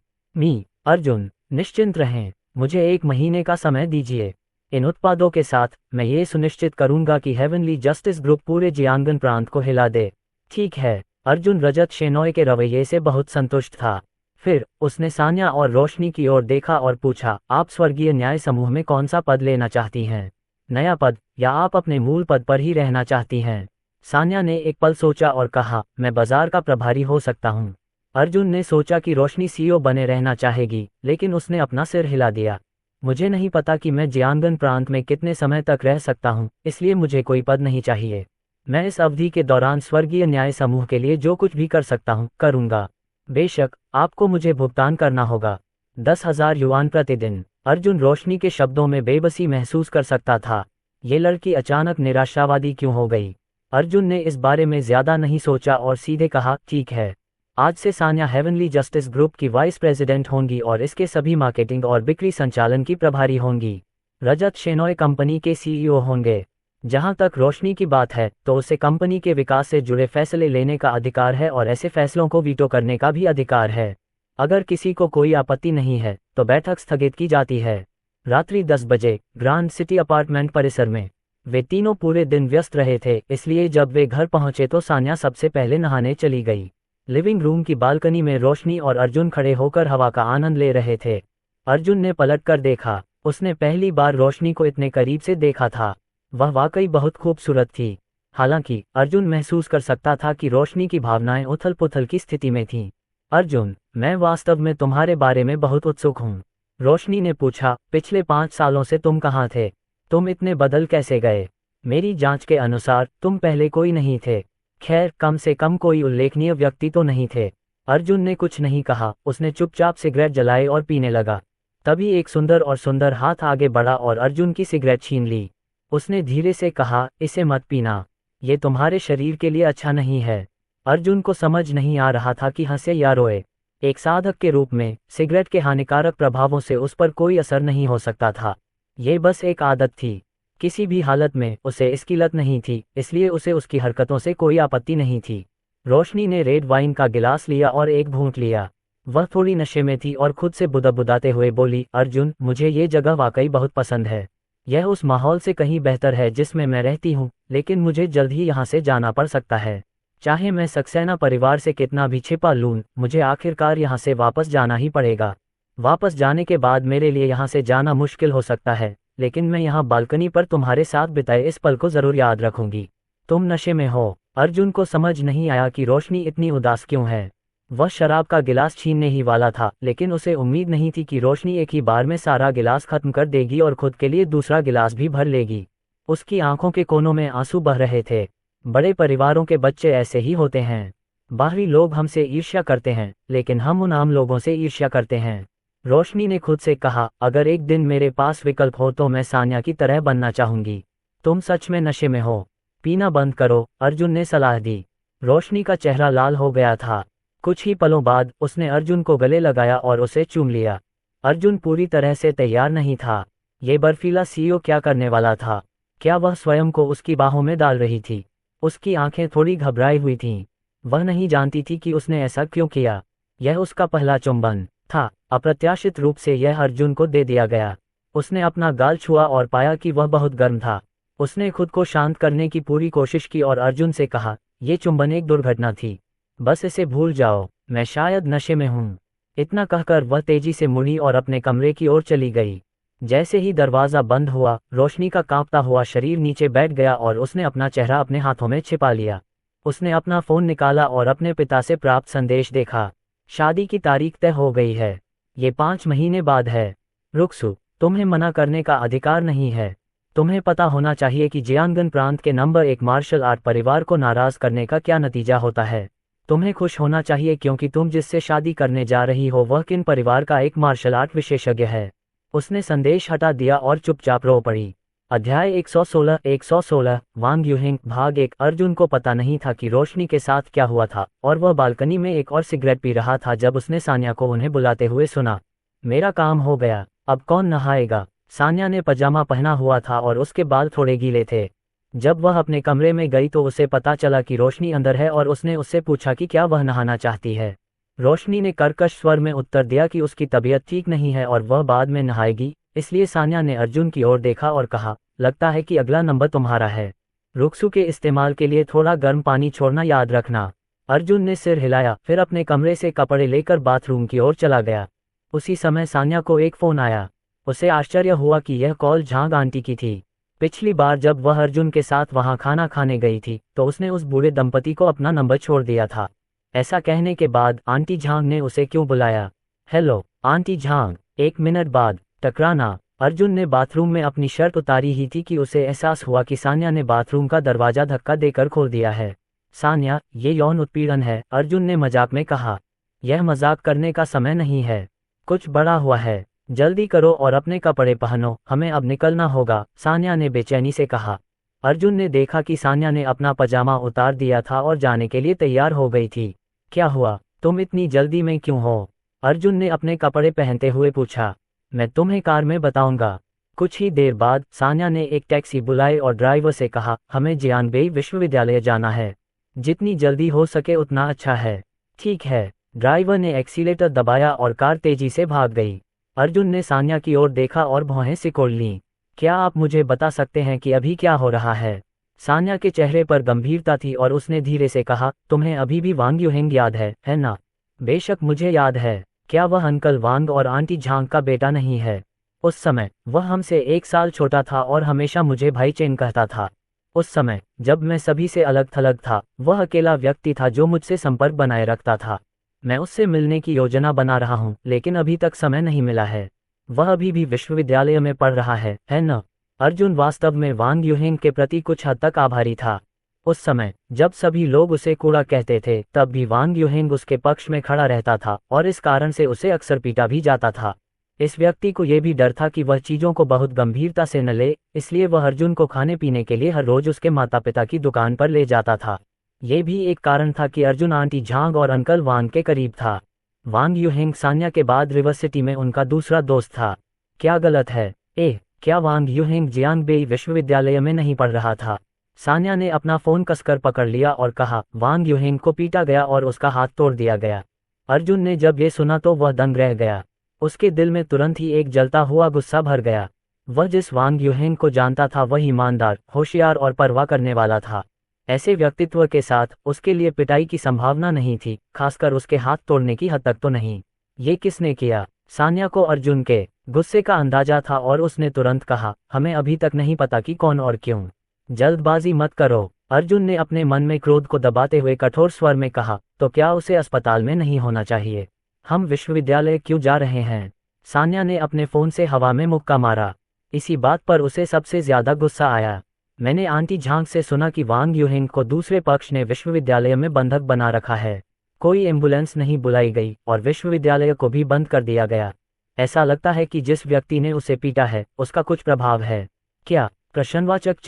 अर्जुन, निश्चिंत रहें, मुझे 1 महीने का समय दीजिए। इन उत्पादों के साथ मैं ये सुनिश्चित करूंगा कि हेवनली जस्टिस ग्रुप पूरे जियांगन प्रांत को हिला दे। ठीक है। अर्जुन रजत शेनॉय के रवैये से बहुत संतुष्ट था। फिर उसने सान्या और रोशनी की ओर देखा और पूछा, आप स्वर्गीय न्याय समूह में कौन सा पद लेना चाहती हैं? नया पद, या आप अपने मूल पद पर ही रहना चाहती हैं? सान्या ने एक पल सोचा और कहा, मैं बाजार का प्रभारी हो सकता हूँ। अर्जुन ने सोचा कि रोशनी सीईओ बने रहना चाहेगी, लेकिन उसने अपना सिर हिला दिया। मुझे नहीं पता कि मैं जियांगन प्रांत में कितने समय तक रह सकता हूँ, इसलिए मुझे कोई पद नहीं चाहिए। मैं इस अवधि के दौरान स्वर्गीय न्याय समूह के लिए जो कुछ भी कर सकता हूँ, करूँगा। बेशक, आपको मुझे भुगतान करना होगा 10,000 युआन प्रतिदिन। अर्जुन रोशनी के शब्दों में बेबसी महसूस कर सकता था। ये लड़की अचानक निराशावादी क्यों हो गई? अर्जुन ने इस बारे में ज्यादा नहीं सोचा और सीधे कहा, ठीक है। आज से सान्या हेवनली जस्टिस ग्रुप की वाइस प्रेसिडेंट होंगी और इसके सभी मार्केटिंग और बिक्री संचालन की प्रभारी होंगी। रजत शेनॉय कंपनी के सीईओ होंगे। जहां तक रोशनी की बात है, तो उसे कंपनी के विकास से जुड़े फैसले लेने का अधिकार है और ऐसे फैसलों को वीटो करने का भी अधिकार है। अगर किसी को कोई आपत्ति नहीं है, तो बैठक स्थगित की जाती है। रात्रि 10 बजे ग्रांड सिटी अपार्टमेंट परिसर में वे तीनों पूरे दिन व्यस्त रहे थे, इसलिए जब वे घर पहुंचे तो सान्या सबसे पहले नहाने चली गई। लिविंग रूम की बालकनी में रोशनी और अर्जुन खड़े होकर हवा का आनंद ले रहे थे। अर्जुन ने पलटकर देखा। उसने पहली बार रोशनी को इतने करीब से देखा था। वह वाकई बहुत खूबसूरत थी। हालांकि अर्जुन महसूस कर सकता था कि रोशनी की भावनाएं उथल-पुथल की स्थिति में थीं। अर्जुन, मैं वास्तव में तुम्हारे बारे में बहुत उत्सुक हूँ। रोशनी ने पूछा, पिछले 5 सालों से तुम कहाँ थे? तुम इतने बदल कैसे गए? मेरी जांच के अनुसार तुम पहले कोई नहीं थे। खैर, कम से कम कोई उल्लेखनीय व्यक्ति तो नहीं थे। अर्जुन ने कुछ नहीं कहा। उसने चुपचाप सिगरेट जलाए और पीने लगा। तभी एक सुंदर हाथ आगे बढ़ा और अर्जुन की सिगरेट छीन ली। उसने धीरे से कहा, इसे मत पीना, ये तुम्हारे शरीर के लिए अच्छा नहीं है। अर्जुन को समझ नहीं आ रहा था कि हंसे या रोए। एक साधक के रूप में सिगरेट के हानिकारक प्रभावों से उस पर कोई असर नहीं हो सकता था। ये बस एक आदत थी। किसी भी हालत में उसे इसकी लत नहीं थी, इसलिए उसे उसकी हरकतों से कोई आपत्ति नहीं थी। रोशनी ने रेड वाइन का गिलास लिया और एक घूंट लिया। वह थोड़ी नशे में थी और खुद से बुदबुदाते हुए बोली, अर्जुन, मुझे ये जगह वाकई बहुत पसंद है। यह उस माहौल से कहीं बेहतर है जिसमें मैं रहती हूँ, लेकिन मुझे जल्द ही यहाँ से जाना पड़ सकता है। चाहे मैं सक्सेना परिवार से कितना भी छिपा लूँ, मुझे आखिरकार यहाँ से वापस जाना ही पड़ेगा। वापस जाने के बाद मेरे लिए यहाँ से जाना मुश्किल हो सकता है, लेकिन मैं यहाँ बालकनी पर तुम्हारे साथ बिताए इस पल को जरूर याद रखूंगी। तुम नशे में हो। अर्जुन को समझ नहीं आया कि रोशनी इतनी उदास क्यों है। वह शराब का गिलास छीनने ही वाला था, लेकिन उसे उम्मीद नहीं थी कि रोशनी एक ही बार में सारा गिलास खत्म कर देगी और खुद के लिए दूसरा गिलास भी भर लेगी। उसकी आंखों के कोनों में आंसू बह रहे थे। बड़े परिवारों के बच्चे ऐसे ही होते हैं। बाहरी लोग हमसे ईर्ष्या करते हैं, लेकिन हम उन आम लोगों से ईर्ष्या करते हैं। रोशनी ने खुद से कहा, अगर एक दिन मेरे पास विकल्प हो तो मैं सान्या की तरह बनना चाहूंगी। तुम सच में नशे में हो। पीना बंद करो, अर्जुन ने सलाह दी। रोशनी का चेहरा लाल हो गया था। कुछ ही पलों बाद उसने अर्जुन को गले लगाया और उसे चूम लिया। अर्जुन पूरी तरह से तैयार नहीं था। ये बर्फीला सीईओ क्या करने वाला था? क्या वह स्वयं को उसकी बाहों में डाल रही थी? उसकी आंखें थोड़ी घबराई हुई थीं। वह नहीं जानती थी कि उसने ऐसा क्यों किया। यह उसका पहला चुंबन था। अप्रत्याशित रूप से यह अर्जुन को दे दिया गया। उसने अपना गाल छुआ और पाया कि वह बहुत गर्म था। उसने खुद को शांत करने की पूरी कोशिश की और अर्जुन से कहा, यह चुंबन एक दुर्घटना थी, बस इसे भूल जाओ, मैं शायद नशे में हूँ। इतना कहकर वह तेजी से मुड़ी और अपने कमरे की ओर चली गई। जैसे ही दरवाजा बंद हुआ, रोशनी का कांपता हुआ शरीर नीचे बैठ गया और उसने अपना चेहरा अपने हाथों में छिपा लिया। उसने अपना फोन निकाला और अपने पिता से प्राप्त संदेश देखा। शादी की तारीख तय हो गई है। ये 5 महीने बाद है। रुक्सु, तुम्हें मना करने का अधिकार नहीं है। तुम्हें पता होना चाहिए कि जियांगन प्रांत के नंबर 1 मार्शल आर्ट परिवार को नाराज करने का क्या नतीजा होता है। तुम्हें खुश होना चाहिए क्योंकि तुम जिससे शादी करने जा रही हो वह किन परिवार का एक मार्शल आर्ट विशेषज्ञ है। उसने संदेश हटा दिया और चुपचाप रो पड़ी। अध्याय 116 वांग यूहिंग भाग 1। अर्जुन को पता नहीं था कि रोशनी के साथ क्या हुआ था और वह बालकनी में एक और सिगरेट पी रहा था जब उसने सान्या को उन्हें बुलाते हुए सुना। मेरा काम हो गया, अब कौन नहाएगा? सान्या ने पजामा पहना हुआ था और उसके बाल थोड़े गीले थे। जब वह अपने कमरे में गई तो उसे पता चला कि रोशनी अंदर है और उसने उससे पूछा कि क्या वह नहाना चाहती है। रोशनी ने कर्कश स्वर में उत्तर दिया कि उसकी तबीयत ठीक नहीं है और वह बाद में नहाएगी, इसलिए सान्या ने अर्जुन की ओर देखा और कहा, लगता है कि अगला नंबर तुम्हारा है। रुक्सू के इस्तेमाल के लिए थोड़ा गर्म पानी छोड़ना याद रखना। अर्जुन ने सिर हिलाया, फिर अपने कमरे से कपड़े लेकर बाथरूम की ओर चला गया। उसी समय सान्या को एक फ़ोन आया। उसे आश्चर्य हुआ कि यह कॉल झांग आंटी की थी। पिछली बार जब वह अर्जुन के साथ वहां खाना खाने गई थी तो उसने उस बूढ़े दंपति को अपना नंबर छोड़ दिया था। ऐसा कहने के बाद आंटी झांग ने उसे क्यों बुलाया? Hello aunty Jhang. 1 मिनट बाद टकराना। अर्जुन ने बाथरूम में अपनी शर्ट उतारी ही थी कि उसे एहसास हुआ कि सान्या ने बाथरूम का दरवाजा धक्का देकर खोल दिया है। सान्या, ये यौन उत्पीड़न है, अर्जुन ने मजाक में कहा। यह मजाक करने का समय नहीं है, कुछ बड़ा हुआ है। जल्दी करो और अपने कपड़े पहनो, हमें अब निकलना होगा, सान्या ने बेचैनी से कहा। अर्जुन ने देखा कि सान्या ने अपना पजामा उतार दिया था और जाने के लिए तैयार हो गई थी। क्या हुआ, तुम इतनी जल्दी में क्यों हो? अर्जुन ने अपने कपड़े पहनते हुए पूछा। मैं तुम्हें कार में बताऊंगा। कुछ ही देर बाद सान्या ने एक टैक्सी बुलाई और ड्राइवर से कहा, हमें जियानबेई विश्वविद्यालय जाना है। जितनी जल्दी हो सके उतना अच्छा है। ठीक है। ड्राइवर ने एक्सीलेटर दबाया और कार तेजी से भाग गई। अर्जुन ने सान्या की ओर देखा और भौहें सिकोड़ लीं। क्या आप मुझे बता सकते हैं कि अभी क्या हो रहा है? सान्या के चेहरे पर गंभीरता थी और उसने धीरे से कहा, तुम्हें अभी भी वांग यूहेंग याद है ना? बेशक मुझे याद है। क्या वह अंकल वांग और आंटी झांग का बेटा नहीं है? उस समय वह हमसे 1 साल छोटा था और हमेशा मुझे भाई चेन कहता था। उस समय जब मैं सभी से अलग थलग था, वह अकेला व्यक्ति था जो मुझसे संपर्क बनाए रखता था। मैं उससे मिलने की योजना बना रहा हूँ, लेकिन अभी तक समय नहीं मिला है। वह अभी भी विश्वविद्यालय में पढ़ रहा है न? अर्जुन वास्तव में वांग यूहेंग के प्रति कुछ हद तक आभारी था। उस समय जब सभी लोग उसे कूड़ा कहते थे, तब भी वांग यूहेंग उसके पक्ष में खड़ा रहता था और इस कारण से उसे अक्सर पीटा भी जाता था। इस व्यक्ति को यह भी डर था कि वह चीज़ों को बहुत गंभीरता से न ले, इसलिए वह अर्जुन को खाने पीने के लिए हर रोज उसके माता पिता की दुकान पर ले जाता था। ये भी एक कारण था कि अर्जुन आंटी झांग और अंकल वांग के करीब था। वांग यूहेंग सान्या के बाद रिवर सिटी में उनका दूसरा दोस्त था। क्या गलत है? क्या वांग यूहेंग जियांगबेई विश्वविद्यालय में नहीं पढ़ रहा था? सान्या ने अपना फोन कसकर पकड़ लिया और कहा, वांग यूहेंग को पीटा गया और उसका हाथ तोड़ दिया गया। अर्जुन ने जब ये सुना तो वह दंग रह गया। उसके दिल में तुरंत ही एक जलता हुआ गुस्सा भर गया। वह जिस वांग यूहेंग को जानता था वह ईमानदार, होशियार और परवाह करने वाला था। ऐसे व्यक्तित्व के साथ उसके लिए पिटाई की संभावना नहीं थी, खासकर उसके हाथ तोड़ने की हद तक तो नहीं। ये किसने किया? सान्या को अर्जुन के गुस्से का अंदाजा था और उसने तुरंत कहा, हमें अभी तक नहीं पता कि कौन और क्यों। जल्दबाजी मत करो, अर्जुन ने अपने मन में क्रोध को दबाते हुए कठोर स्वर में कहा। तो क्या उसे अस्पताल में नहीं होना चाहिए? हम विश्वविद्यालय क्यों जा रहे हैं? सान्या ने अपने फोन से हवा में मुक्का मारा। इसी बात पर उसे सबसे ज्यादा गुस्सा आया। मैंने आंटी झांग से सुना कि वांग यूहेंग को दूसरे पक्ष ने विश्वविद्यालय में बंधक बना रखा है। कोई एम्बुलेंस नहीं बुलाई गई और विश्वविद्यालय को भी बंद कर दिया गया। ऐसा लगता है कि जिस व्यक्ति ने उसे पीटा है उसका कुछ प्रभाव है। क्या? प्रश्नवाचक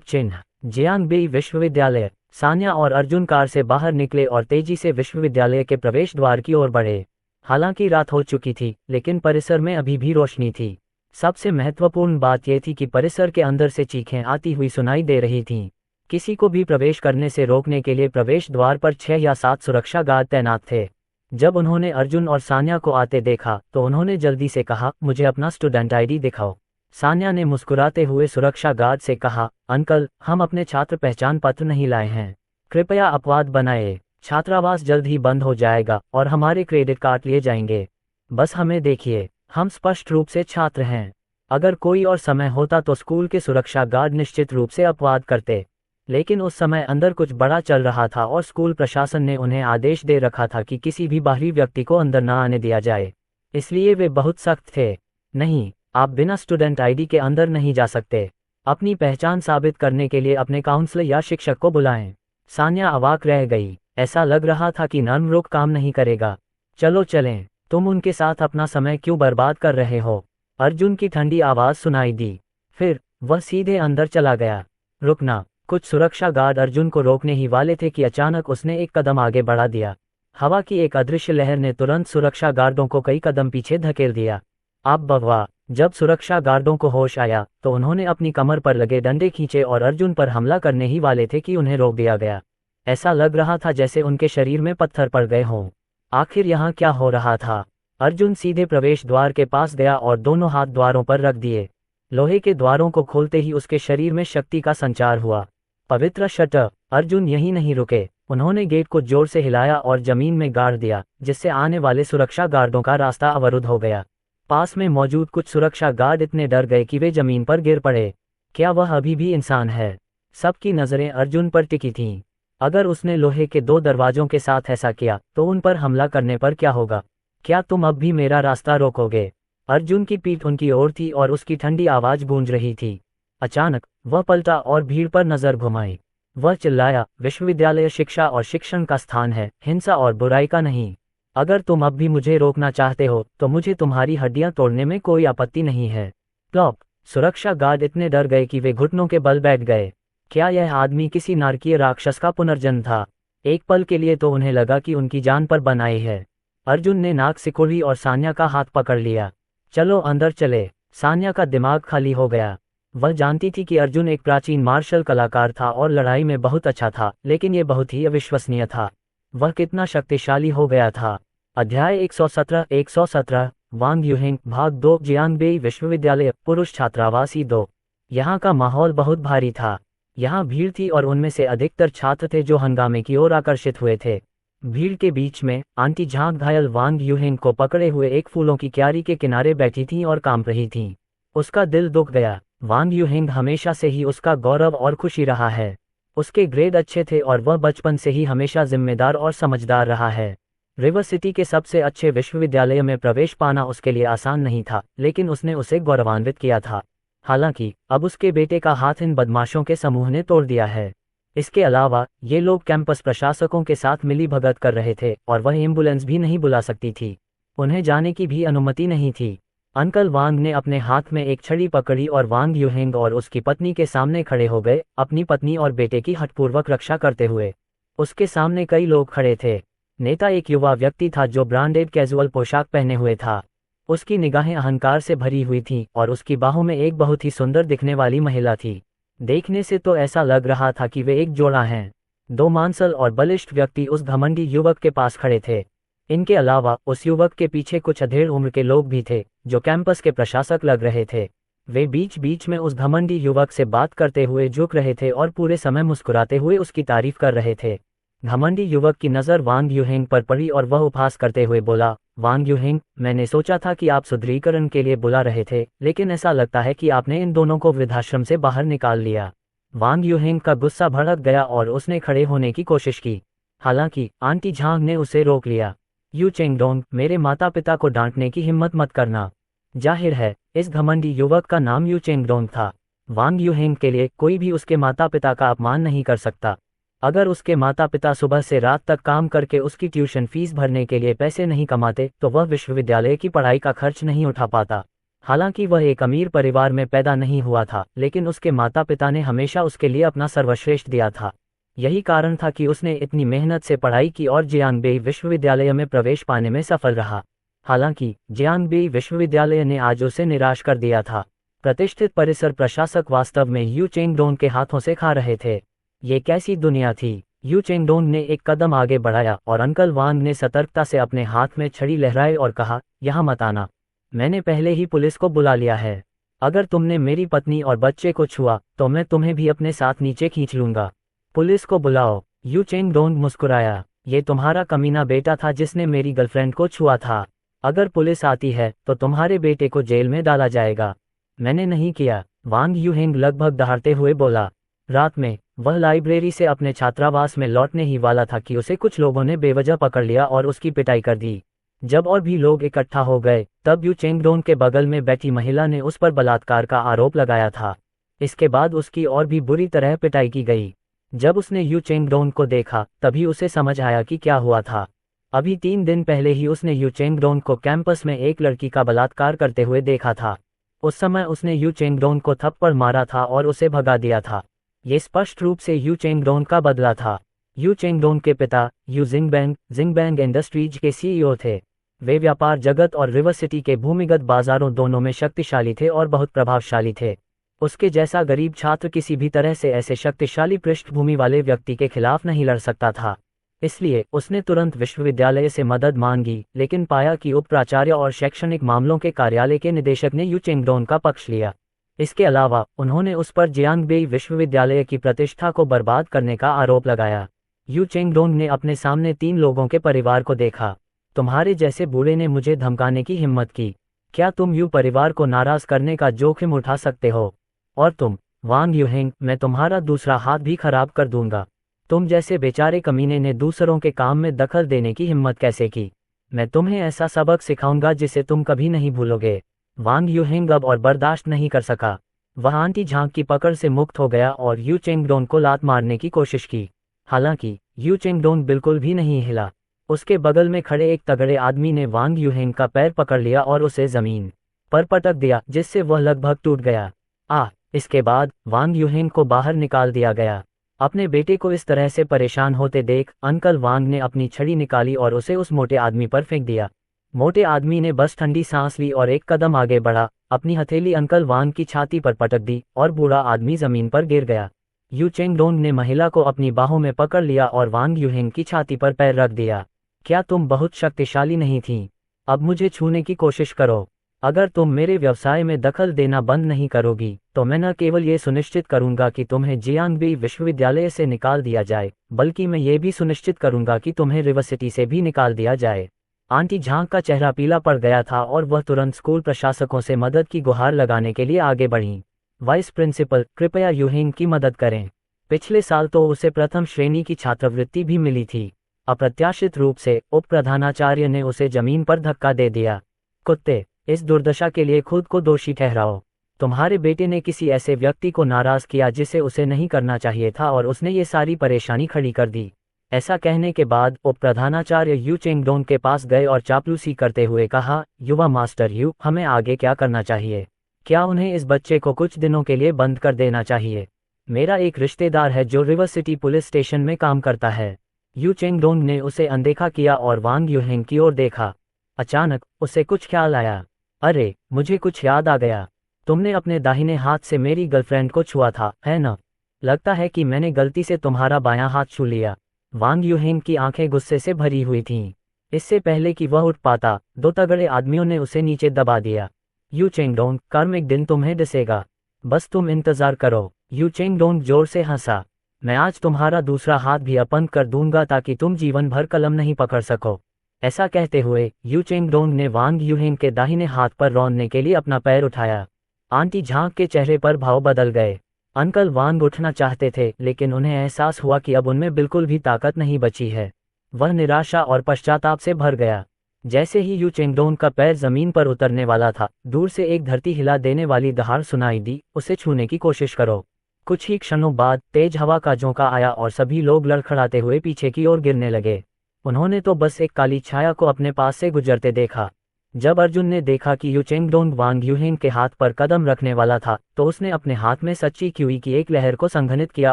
चिन्ह। जियांगबेई विश्वविद्यालय। सान्या और अर्जुन कार से बाहर निकले और तेजी से विश्वविद्यालय के प्रवेश द्वार की ओर बढ़े। हालांकि रात हो चुकी थी, लेकिन परिसर में अभी भी रोशनी थी। सबसे महत्वपूर्ण बात यह थी कि परिसर के अंदर से चीखें आती हुई सुनाई दे रही थीं। किसी को भी प्रवेश करने से रोकने के लिए प्रवेश द्वार पर 6 या 7 सुरक्षा गार्ड तैनात थे। जब उन्होंने अर्जुन और सान्या को आते देखा तो उन्होंने जल्दी से कहा, मुझे अपना स्टूडेंट आईडी दिखाओ। सान्या ने मुस्कुराते हुए सुरक्षा गार्ड से कहा, अंकल, हम अपने छात्र पहचान पत्र नहीं लाए हैं। कृपया अपवाद बनाए। छात्रावास जल्द ही बंद हो जाएगा और हमारे क्रेडिट कार्ड लिए जाएंगे। बस हमें देखिए, हम स्पष्ट रूप से छात्र हैं। अगर कोई और समय होता तो स्कूल के सुरक्षा गार्ड निश्चित रूप से अपवाद करते, लेकिन उस समय अंदर कुछ बड़ा चल रहा था और स्कूल प्रशासन ने उन्हें आदेश दे रखा था कि किसी भी बाहरी व्यक्ति को अंदर न आने दिया जाए। इसलिए वे बहुत सख्त थे। नहीं, आप बिना स्टूडेंट आईडी के अंदर नहीं जा सकते। अपनी पहचान साबित करने के लिए अपने काउंसलर या शिक्षक को बुलाएं। सान्या अवाक रह गई। ऐसा लग रहा था कि नर्म रुख काम नहीं करेगा। चलो चलें, तुम उनके साथ अपना समय क्यों बर्बाद कर रहे हो? अर्जुन की ठंडी आवाज सुनाई दी। फिर वह सीधे अंदर चला गया। रुकना। कुछ सुरक्षा गार्ड अर्जुन को रोकने ही वाले थे कि अचानक उसने एक कदम आगे बढ़ा दिया। हवा की एक अदृश्य लहर ने तुरंत सुरक्षा गार्डों को कई कदम पीछे धकेल दिया। अब बगवा। जब सुरक्षा गार्डों को होश आया तो उन्होंने अपनी कमर पर लगे डंडे खींचे और अर्जुन पर हमला करने ही वाले थे कि उन्हें रोक दिया गया। ऐसा लग रहा था जैसे उनके शरीर में पत्थर पड़ गए हों। आखिर यहाँ क्या हो रहा था? अर्जुन सीधे प्रवेश द्वार के पास गया और दोनों हाथ द्वारों पर रख दिए। लोहे के द्वारों को खोलते ही उसके शरीर में शक्ति का संचार हुआ। पवित्र शटर। अर्जुन यहीं नहीं रुके, उन्होंने गेट को जोर से हिलाया और जमीन में गाड़ दिया, जिससे आने वाले सुरक्षा गार्डों का रास्ता अवरुद्ध हो गया। पास में मौजूद कुछ सुरक्षा गार्ड इतने डर गए कि वे जमीन पर गिर पड़े। क्या वह अभी भी इंसान है? सबकी नजरें अर्जुन पर टिकी थीं। अगर उसने लोहे के 2 दरवाजों के साथ ऐसा किया तो उन पर हमला करने पर क्या होगा? क्या तुम अब भी मेरा रास्ता रोकोगे? अर्जुन की पीठ उनकी ओर थी और उसकी ठंडी आवाज गूंज रही थी। अचानक वह पलटा और भीड़ पर नजर घुमाई। वह चिल्लाया, विश्वविद्यालय शिक्षा और शिक्षण का स्थान है, हिंसा और बुराई का नहीं। अगर तुम अब भी मुझे रोकना चाहते हो तो मुझे तुम्हारी हड्डियां तोड़ने में कोई आपत्ति नहीं है। प्लॉप। सुरक्षा गार्ड इतने डर गए कि वे घुटनों के बल बैठ गए। क्या यह आदमी किसी नारकीय राक्षस का पुनर्जन्म था? एक पल के लिए तो उन्हें लगा कि उनकी जान पर बन आई है। अर्जुन ने नाक सिकोड़ी और सान्या का हाथ पकड़ लिया। चलो अंदर चले। सान्या का दिमाग खाली हो गया। वह जानती थी कि अर्जुन एक प्राचीन मार्शल कलाकार था और लड़ाई में बहुत अच्छा था, लेकिन यह बहुत ही अविश्वसनीय था। वह कितना शक्तिशाली हो गया था। अध्याय 117 वांग यूहिंग भाग 2 जियांगबेई विश्वविद्यालय पुरुष छात्रावासी 2। यहाँ का माहौल बहुत भारी था। यहाँ भीड़ थी और उनमें से अधिकतर छात्र थे जो हंगामे की ओर आकर्षित हुए थे। भीड़ के बीच में आंटी झांग घायल वांग यूहिंग को पकड़े हुए एक फूलों की क्यारी के किनारे बैठी थीं और कांप रही थीं। उसका दिल दुख गया। वांग यूहिंग हमेशा से ही उसका गौरव और खुशी रहा है। उसके ग्रेड अच्छे थे और वह बचपन से ही हमेशा जिम्मेदार और समझदार रहा है। रिवर सिटी के सबसे अच्छे विश्वविद्यालय में प्रवेश पाना उसके लिए आसान नहीं था, लेकिन उसने उसे गौरवान्वित किया था। हालांकि अब उसके बेटे का हाथ इन बदमाशों के समूह ने तोड़ दिया है। इसके अलावा ये लोग कैंपस प्रशासकों के साथ मिलीभगत कर रहे थे और वह एम्बुलेंस भी नहीं बुला सकती थी। उन्हें जाने की भी अनुमति नहीं थी। अंकल वांग ने अपने हाथ में एक छड़ी पकड़ी और वांग यूहिंग और उसकी पत्नी के सामने खड़े हो गए, अपनी पत्नी और बेटे की हठपूर्वक रक्षा करते हुए। उसके सामने कई लोग खड़े थे। नेता एक युवा व्यक्ति था जो ब्रांडेड कैजुअल पोशाक पहने हुए था। उसकी निगाहें अहंकार से भरी हुई थीं और उसकी बाहों में एक बहुत ही सुंदर दिखने वाली महिला थी। देखने से तो ऐसा लग रहा था कि वे एक जोड़ा हैं। 2 मांसल और बलिष्ठ व्यक्ति उस घमंडी युवक के पास खड़े थे। इनके अलावा उस युवक के पीछे कुछ अधेड़ उम्र के लोग भी थे जो कैंपस के प्रशासक लग रहे थे। वे बीच बीच में उस घमंडी युवक से बात करते हुए झुक रहे थे और पूरे समय मुस्कुराते हुए उसकी तारीफ कर रहे थे। घमंडी युवक की नज़र वांग यूहिंग पर पड़ी और वह उपहास करते हुए बोला, वांग यूहिंग, मैंने सोचा था कि आप सुदृढ़ीकरण के लिए बुला रहे थे, लेकिन ऐसा लगता है कि आपने इन दोनों को वृद्धाश्रम से बाहर निकाल लिया। वांग यूहिंग का गुस्सा भड़क गया और उसने खड़े होने की कोशिश की। हालांकि आंटी झांग ने उसे रोक लिया। यू चेंगडोंग, मेरे माता पिता को डांटने की हिम्मत मत करना। जाहिर है इस घमंडी युवक का नाम यू चेंगडोंग था। वांग यूहिंग के लिए कोई भी उसके माता पिता का अपमान नहीं कर सकता। अगर उसके माता पिता सुबह से रात तक काम करके उसकी ट्यूशन फीस भरने के लिए पैसे नहीं कमाते तो वह विश्वविद्यालय की पढ़ाई का खर्च नहीं उठा पाता। हालांकि वह एक अमीर परिवार में पैदा नहीं हुआ था, लेकिन उसके माता पिता ने हमेशा उसके लिए अपना सर्वश्रेष्ठ दिया था। यही कारण था कि उसने इतनी मेहनत से पढ़ाई की और जियांगबेई विश्वविद्यालय में प्रवेश पाने में सफल रहा। हालांकि जियांगबेई विश्वविद्यालय ने आज उसे निराश कर दिया था। प्रतिष्ठित परिसर प्रशासक वास्तव में यू चेंगडोंग के हाथों से खा रहे थे। ये कैसी दुनिया थी? यू चेंगडोंग ने एक कदम आगे बढ़ाया और अंकल वांग ने सतर्कता से अपने हाथ में छड़ी लहराई और कहा, यहाँ मत आना। मैंने पहले ही पुलिस को बुला लिया है। अगर तुमने मेरी पत्नी और बच्चे को छुआ तो मैं तुम्हें भी अपने साथ नीचे खींच लूंगा। पुलिस को बुलाओ। यू चेंगडोंग मुस्कुराया। ये तुम्हारा कमीना बेटा था जिसने मेरी गर्लफ्रेंड को छुआ था। अगर पुलिस आती है तो तुम्हारे बेटे को जेल में डाला जाएगा। मैंने नहीं किया, वांग यूहिंग लगभग दहाड़ते हुए बोला। रात में वह लाइब्रेरी से अपने छात्रावास में लौटने ही वाला था कि उसे कुछ लोगों ने बेवजह पकड़ लिया और उसकी पिटाई कर दी। जब और भी लोग इकट्ठा हो गए तब यू चेंगडोंग के बगल में बैठी महिला ने उस पर बलात्कार का आरोप लगाया था। इसके बाद उसकी और भी बुरी तरह पिटाई की गई। जब उसने यू चेंगडोंग को देखा तभी उसे समझ आया कि क्या हुआ था। अभी 3 दिन पहले ही उसने यू चेंगडोंग को कैंपस में एक लड़की का बलात्कार करते हुए देखा था। उस समय उसने यू चेंगडोंग को थप्पड़ मारा था और उसे भगा दिया था। ये स्पष्ट रूप से यू चेंगडोंग का बदला था। यू चेंगडोंग के पिता यू जिंगबैंग इंडस्ट्रीज के सीईओ थे। वे व्यापार जगत और रिवर सिटी के भूमिगत बाजारों दोनों में शक्तिशाली थे और बहुत प्रभावशाली थे। उसके जैसा गरीब छात्र किसी भी तरह से ऐसे शक्तिशाली पृष्ठभूमि वाले व्यक्ति के खिलाफ नहीं लड़ सकता था। इसलिए उसने तुरंत विश्वविद्यालय से मदद मांगी, लेकिन पाया कि उप प्राचार्य और शैक्षणिक मामलों के कार्यालय के निदेशक ने यू चेंगडोन का पक्ष लिया। इसके अलावा उन्होंने उस पर जियांगबेई विश्वविद्यालय की प्रतिष्ठा को बर्बाद करने का आरोप लगाया। यू चेंगडोन ने अपने सामने 3 लोगों के परिवार को देखा। तुम्हारे जैसे बूढ़े ने मुझे धमकाने की हिम्मत की। क्या तुम यू परिवार को नाराज करने का जोखिम उठा सकते हो? और तुम, वांग यूहेंग, मैं तुम्हारा दूसरा हाथ भी खराब कर दूंगा। तुम जैसे बेचारे कमीने ने दूसरों के काम में दखल देने की हिम्मत कैसे की? मैं तुम्हें ऐसा सबक सिखाऊंगा जिसे तुम कभी नहीं भूलोगे। वांग यूहेंग अब और बर्दाश्त नहीं कर सका। वह आंटी झांग की पकड़ से मुक्त हो गया और यू चेंगडोन को लात मारने की कोशिश की। हालांकि यू चेंगडोन बिल्कुल भी नहीं हिला। उसके बगल में खड़े एक तगड़े आदमी ने वांग यूहेंग का पैर पकड़ लिया और उसे जमीन पर पटक दिया, जिससे वह लगभग टूट गया। इसके बाद वांग यूहेंग को बाहर निकाल दिया गया। अपने बेटे को इस तरह से परेशान होते देख अंकल वांग ने अपनी छड़ी निकाली और उसे उस मोटे आदमी पर फेंक दिया। मोटे आदमी ने बस ठंडी सांस ली और एक कदम आगे बढ़ा, अपनी हथेली अंकल वांग की छाती पर पटक दी और बूढ़ा आदमी जमीन पर गिर गया। यू चेंगडोन ने महिला को अपनी बाहों में पकड़ लिया और वांग यूहेंग की छाती पर पैर रख दिया। क्या तुम बहुत शक्तिशाली नहीं थी? अब मुझे छूने की कोशिश करो। अगर तुम मेरे व्यवसाय में दखल देना बंद नहीं करोगी तो मैं न केवल ये सुनिश्चित करूंगा कि तुम्हें जियांगबेई विश्वविद्यालय से निकाल दिया जाए, बल्कि मैं ये भी सुनिश्चित करूंगा कि तुम्हें रिवर्सिटी से भी निकाल दिया जाए। आंटी झांग का चेहरा पीला पड़ गया था और वह तुरंत स्कूल प्रशासकों से मदद की गुहार लगाने के लिए आगे बढ़ी। वाइस प्रिंसिपल, कृपया यूहेंग की मदद करें। पिछले साल तो उसे प्रथम श्रेणी की छात्रवृत्ति भी मिली थी। अप्रत्याशित रूप से उप प्रधानाचार्य ने उसे जमीन पर धक्का दे दिया। कुत्ते, इस दुर्दशा के लिए खुद को दोषी ठहराओ। तुम्हारे बेटे ने किसी ऐसे व्यक्ति को नाराज किया जिसे उसे नहीं करना चाहिए था और उसने ये सारी परेशानी खड़ी कर दी। ऐसा कहने के बाद उप प्रधानाचार्य यू चेंगडोन के पास गए और चापलूसी करते हुए कहा, युवा मास्टर यू, हमें आगे क्या करना चाहिए? क्या उन्हें इस बच्चे को कुछ दिनों के लिए बंद कर देना चाहिए? मेरा एक रिश्तेदार है जो रिवर सिटी पुलिस स्टेशन में काम करता है। यू चेंगडोन ने उसे अनदेखा किया और वांग यूहेंग की ओर देखा। अचानक उसे कुछ ख्याल आया। अरे, मुझे कुछ याद आ गया। तुमने अपने दाहिने हाथ से मेरी गर्लफ्रेंड को छुआ था, है न? लगता है कि मैंने गलती से तुम्हारा बायां हाथ छू लिया। वांग यूहेंग की आंखें गुस्से से भरी हुई थीं। इससे पहले कि वह उठ पाता, 2 तगड़े आदमियों ने उसे नीचे दबा दिया। यू चेंगडोन, कार्मिक दिन तुम्हें डसेगा। बस तुम इंतजार करो। यू चेंगडोन जोर से हंसा। मैं आज तुम्हारा दूसरा हाथ भी अपंग कर दूंगा ताकि तुम जीवन भर कलम नहीं पकड़ सको। ऐसा कहते हुए यू चेंगडोन ने वांग यूहेंग के दाहिने हाथ पर रौंदने के लिए अपना पैर उठाया। आंटी झांग के चेहरे पर भाव बदल गए। अंकल वांग उठना चाहते थे, लेकिन उन्हें एहसास हुआ कि अब उनमें बिल्कुल भी ताकत नहीं बची है। वह निराशा और पश्चाताप से भर गया। जैसे ही यू चेंगडोन का पैर जमीन पर उतरने वाला था, दूर से एक धरती हिला देने वाली दहाड़ सुनाई दी, उसे छूने की कोशिश करो। कुछ ही क्षणों बाद तेज हवा का झोंका आया और सभी लोग लड़खड़ाते हुए पीछे की ओर गिरने लगे। उन्होंने तो बस एक काली छाया को अपने पास से गुजरते देखा। जब अर्जुन ने देखा कि यू चेंगडोन वांग यूहेंग के हाथ पर कदम रखने वाला था, तो उसने अपने हाथ में सच्ची क्यूई की एक लहर को संघनित किया